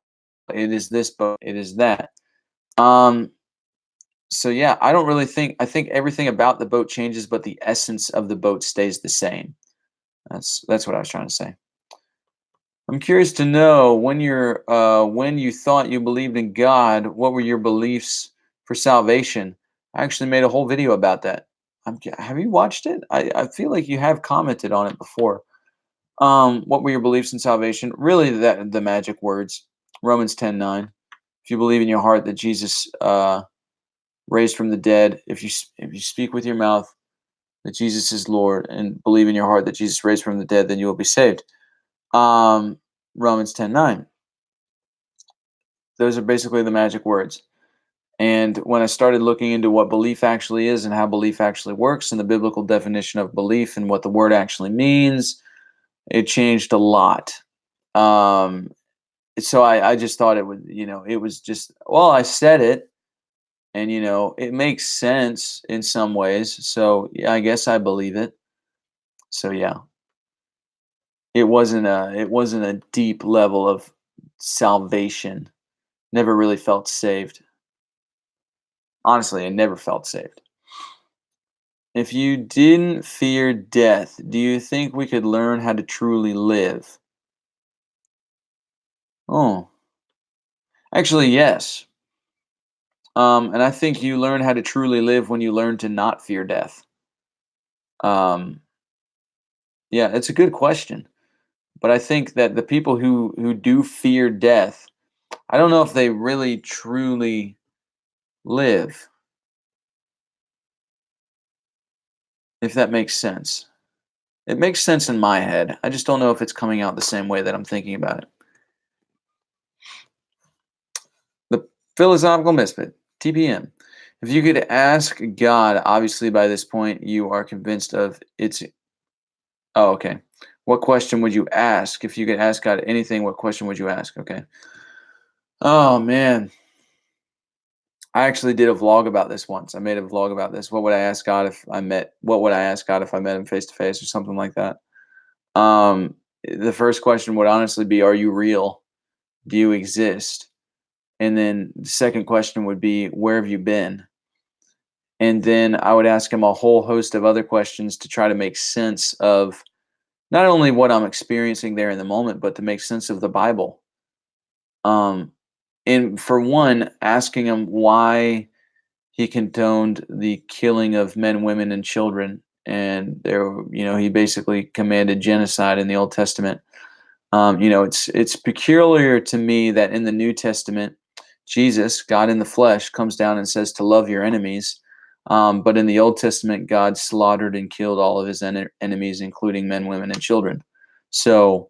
Speaker 2: it is this boat, it is that. Um, so yeah, I think everything about the boat changes, but the essence of the boat stays the same. That's what I was trying to say. I'm curious to know when you thought you believed in God, what were your beliefs for salvation? I actually made a whole video about that. Have you watched it? I feel like you have commented on it before. What were your beliefs in salvation? Really, that the magic words, Romans 10:9. If you believe in your heart that Jesus raised from the dead, if you speak with your mouth that Jesus is Lord and believe in your heart that Jesus raised from the dead, then you will be saved. Um, Romans 10:9. Those are basically the magic words. And when I started looking into what belief actually is and how belief actually works and the biblical definition of belief and what the word actually means, it changed a lot. Um, so I just thought it was just, well, I said it and, it makes sense in some ways. So yeah, I guess I believe it. So yeah, it wasn't a deep level of salvation. Never really felt saved. Honestly, I never felt saved. If you didn't fear death, do you think we could learn how to truly live? Oh, actually, yes. And I think you learn how to truly live when you learn to not fear death. Um, yeah, it's a good question, but I think that the people who do fear death, I don't know if they really truly live, if that makes sense. It makes sense in my head. I just don't know if it's coming out the same way that I'm thinking about it. The philosophical misfit, TPM. If you could ask God, obviously by this point you are convinced of its. Oh, okay. What question would you ask if you could ask God anything? What question would you ask? Okay. Oh man, I actually did a vlog about this once. I made a vlog about this. What would I ask God if I met? What would I ask God if I met him face to face or something like that? Um, the first question would honestly be, "Are you real? Do you exist?" And then the second question would be, "Where have you been?" And then I would ask him a whole host of other questions to try to make sense of not only what I'm experiencing there in the moment, but to make sense of the Bible. Um, and for one, asking him why he condoned the killing of men, women, and children. And he basically commanded genocide in the Old Testament. It's peculiar to me that in the New Testament, Jesus, God in the flesh, comes down and says to love your enemies. But in the Old Testament, God slaughtered and killed all of his enemies, including men, women, and children. So,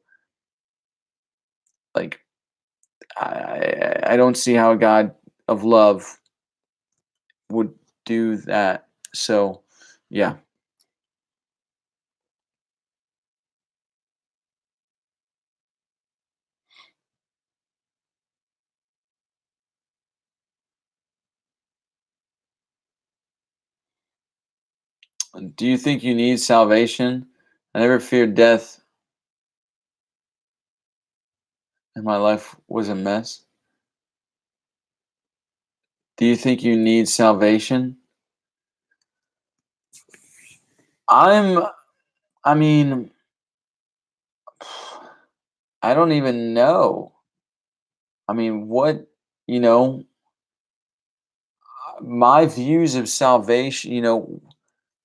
Speaker 2: like, I don't see how a God of love would do that. So, yeah. Do you think you need salvation? I never feared death, and my life was a mess. Do you think you need salvation? I'm, I mean, I don't even know. I mean, you know, my views of salvation,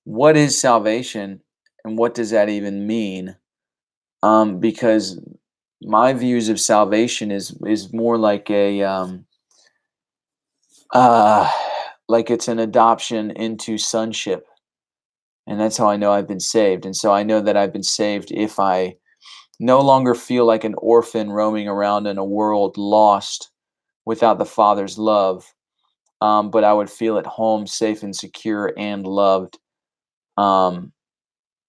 Speaker 2: what is salvation and what does that even mean? Because my views of salvation is more like uh, like it's an adoption into sonship. And that's how I know I've been saved. And so I know that I've been saved if I no longer feel like an orphan roaming around in a world lost without the Father's love, but I would feel at home, safe and secure and loved, um,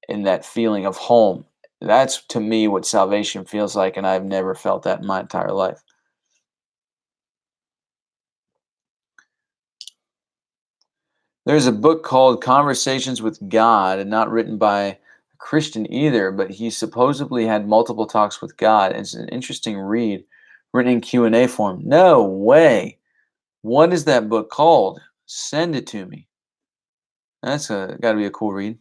Speaker 2: in that feeling of home. That's to me what salvation feels like, and I've never felt that in my entire life. There's a book called Conversations with God, and not written by a Christian either, but he supposedly had multiple talks with God. It's an interesting read, written in Q&A form. No way. What is that book called? Send it to me. That's got to be a cool read.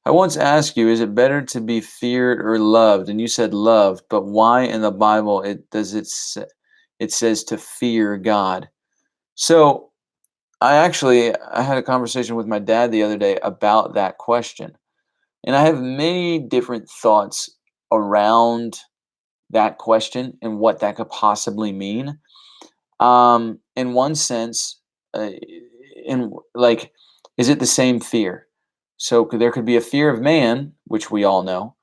Speaker 2: I once asked you, is it better to be feared or loved? And you said loved, but why in the Bible it says to fear God? So I had a conversation with my dad the other day about that question. And I have many different thoughts around that question and what that could possibly mean. In one sense, in like, is it the same fear? So there could be a fear of man, which we all know,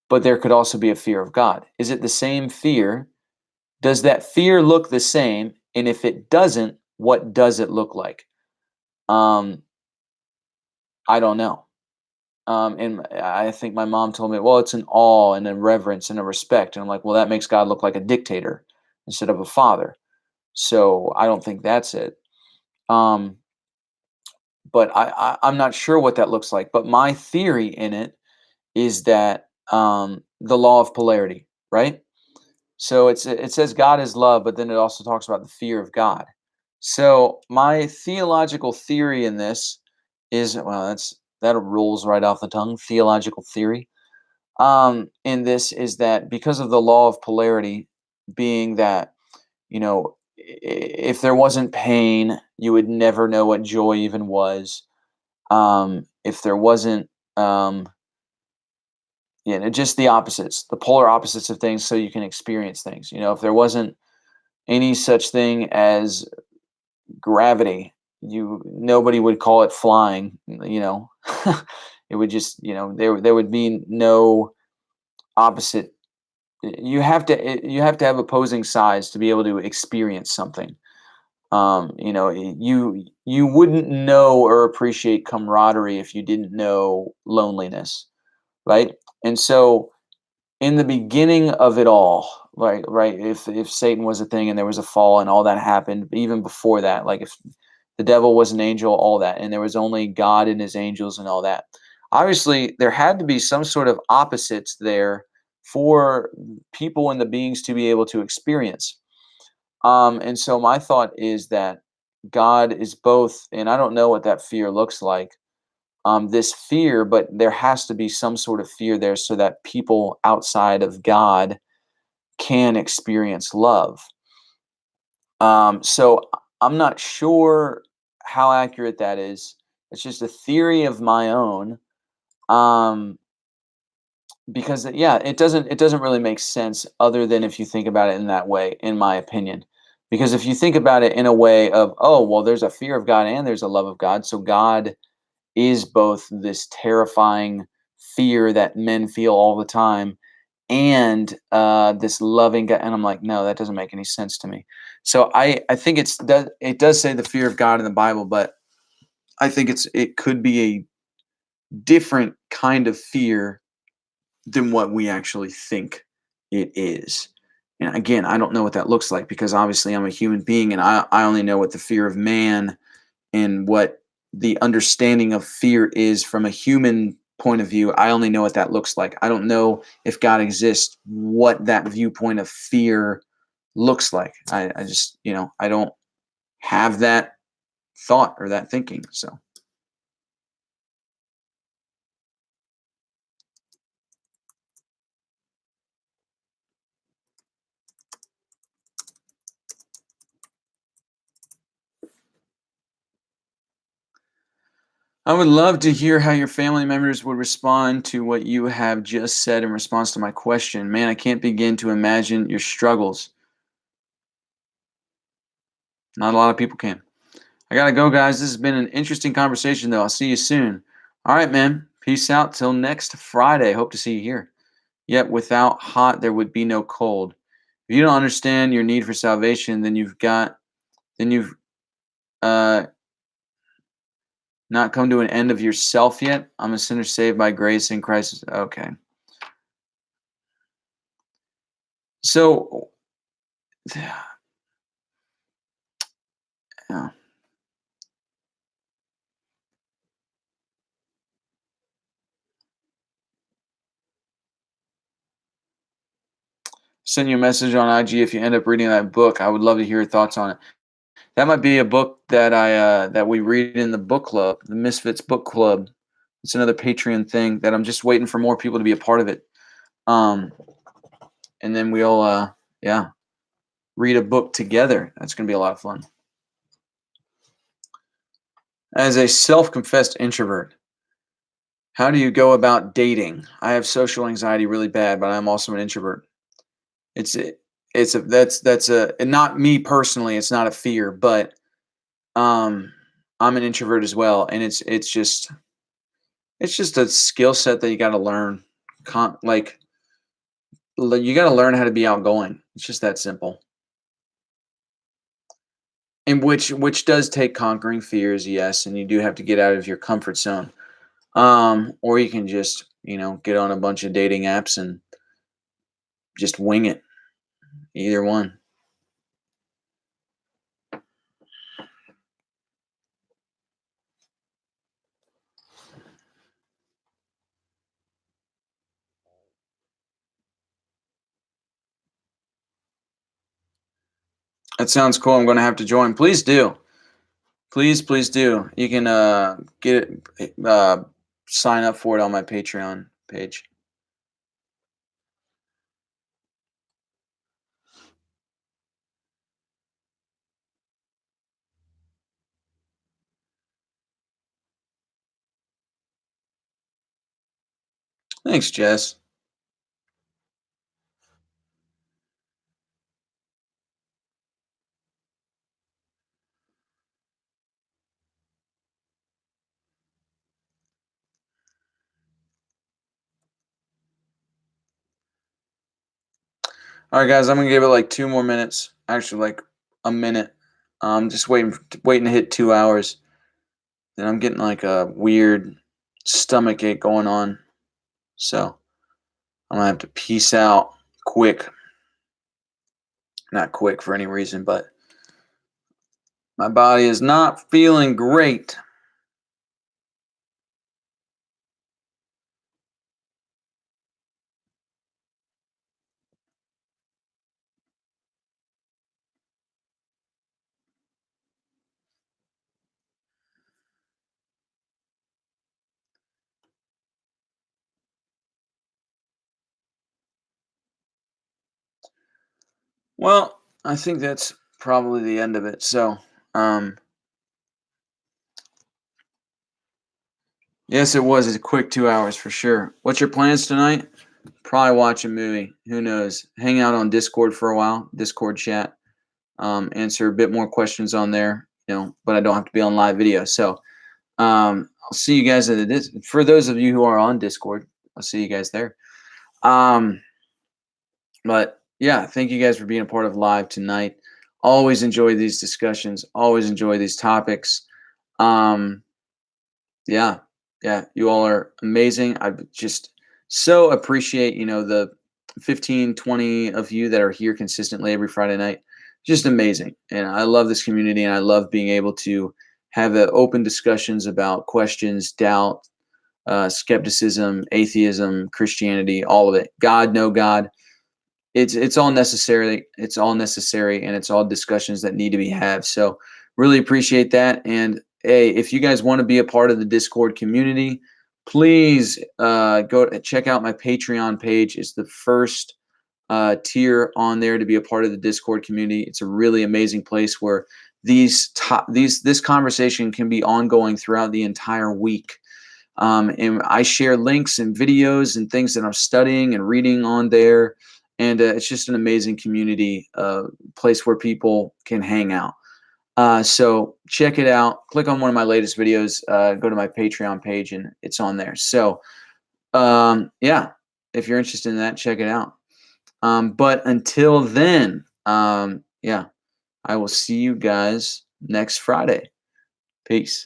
Speaker 2: but there could also be a fear of God. Is it the same fear? Does that fear look the same? And if it doesn't, what does it look like? Um, I don't know. And I think my mom told me, well, it's an awe and a reverence and a respect. And I'm like, well, that makes God look like a dictator instead of a father. So I don't think that's it. Um, but I'm not sure what that looks like. But my theory in it is that the law of polarity, right? So it says God is love, but then it also talks about the fear of God. So my theological theory in this is, well, that rolls right off the tongue. Theological theory in this is that because of the law of polarity, being that if there wasn't pain, you would never know what joy even was. If there wasn't just the opposites, the polar opposites of things, so you can experience things. If there wasn't any such thing as gravity, nobody would call it flying. It would just, there would be no opposite. You have to have opposing sides to be able to experience something. You wouldn't know or appreciate camaraderie if you didn't know loneliness, right? And so in the beginning of it all, right, if Satan was a thing and there was a fall and all that happened, even before that, like if the devil was an angel, all that, and there was only God and his angels and all that, obviously there had to be some sort of opposites there for people and the beings to be able to experience. And so my thought is that God is both, and I don't know what that fear looks like, this fear, but there has to be some sort of fear there so that people outside of God can experience love. So I'm not sure how accurate that is. It's just a theory of my own. Um, because yeah, it doesn't really make sense other than if you think about it in that way, in my opinion. Because if you think about it in a way of, oh, well, there's a fear of God and there's a love of God, so God is both this terrifying fear that men feel all the time and this loving God. And I'm like, no, that doesn't make any sense to me. So I think it does say the fear of God in the Bible, but I think it could be a different kind of fear than what we actually think it is. And again, I don't know what that looks like because obviously I'm a human being and I only know what the fear of man and what the understanding of fear is from a human point of view. I only know what that looks like. I don't know if God exists, what that viewpoint of fear looks like. I just, I don't have that thought or that thinking. So I would love to hear how your family members would respond to what you have just said in response to my question. Man, I can't begin to imagine your struggles. Not a lot of people can. I gotta go, guys. This has been an interesting conversation, though. I'll see you soon. All right, man. Peace out till next Friday. Hope to see you here. Yet without hot, there would be no cold. If you don't understand your need for salvation, then you've uh, not come to an end of yourself yet. I'm a sinner saved by grace in Christ. Okay. So, yeah. Send you a message on IG if you end up reading that book. I would love to hear your thoughts on it. That might be a book that that we read in the book club, the Misfits Book Club. It's another Patreon thing that I'm just waiting for more people to be a part of it. And then we'll read a book together. That's going to be a lot of fun. As a self-confessed introvert, how do you go about dating? I have social anxiety really bad, but I'm also an introvert. That's and not me personally. It's not a fear, but I'm an introvert as well, and it's just a skill set that you got to learn. You got to learn how to be outgoing. It's just that simple. And which does take conquering fears, yes, and you do have to get out of your comfort zone. Or you can just, get on a bunch of dating apps and just wing it. Either one. That sounds cool. I'm going to have to join. Please do. Please do. You can get it, sign up for it on my Patreon page. Thanks, Jess. All right, guys, I'm gonna give it like 2 more minutes. Actually, like a minute. I'm just waiting to hit 2 hours. Then I'm getting like a weird stomach ache going on. So I'm gonna have to peace out quick. Not quick for any reason, but my body is not feeling great. Well, I think that's probably the end of it. So, yes, it was a quick 2 hours for sure. What's your plans tonight? Probably watch a movie. Who knows? Hang out on Discord for a while. Discord chat. Answer a bit more questions on there. But I don't have to be on live video. So, I'll see you guys at for those of you who are on Discord. I'll see you guys there. But yeah, thank you guys for being a part of live tonight. Always enjoy these discussions. Always enjoy these topics. Yeah, you all are amazing. I just so appreciate, the 15, 20 of you that are here consistently every Friday night. Just amazing. And I love this community, and I love being able to have open discussions about questions, doubt, skepticism, atheism, Christianity, all of it. God, no God. It's all necessary. It's all necessary, and it's all discussions that need to be had. So really appreciate that. And hey, if you guys want to be a part of the Discord community, please go check out my Patreon page. It's the first tier on there to be a part of the Discord community. It's a really amazing place where this conversation can be ongoing throughout the entire week. And I share links and videos and things that I'm studying and reading on there. And it's just an amazing community place where people can hang out. So check it out. Click on one of my latest videos. Go to my Patreon page, and it's on there. So yeah, if you're interested in that, check it out. But until then, yeah, I will see you guys next Friday. Peace.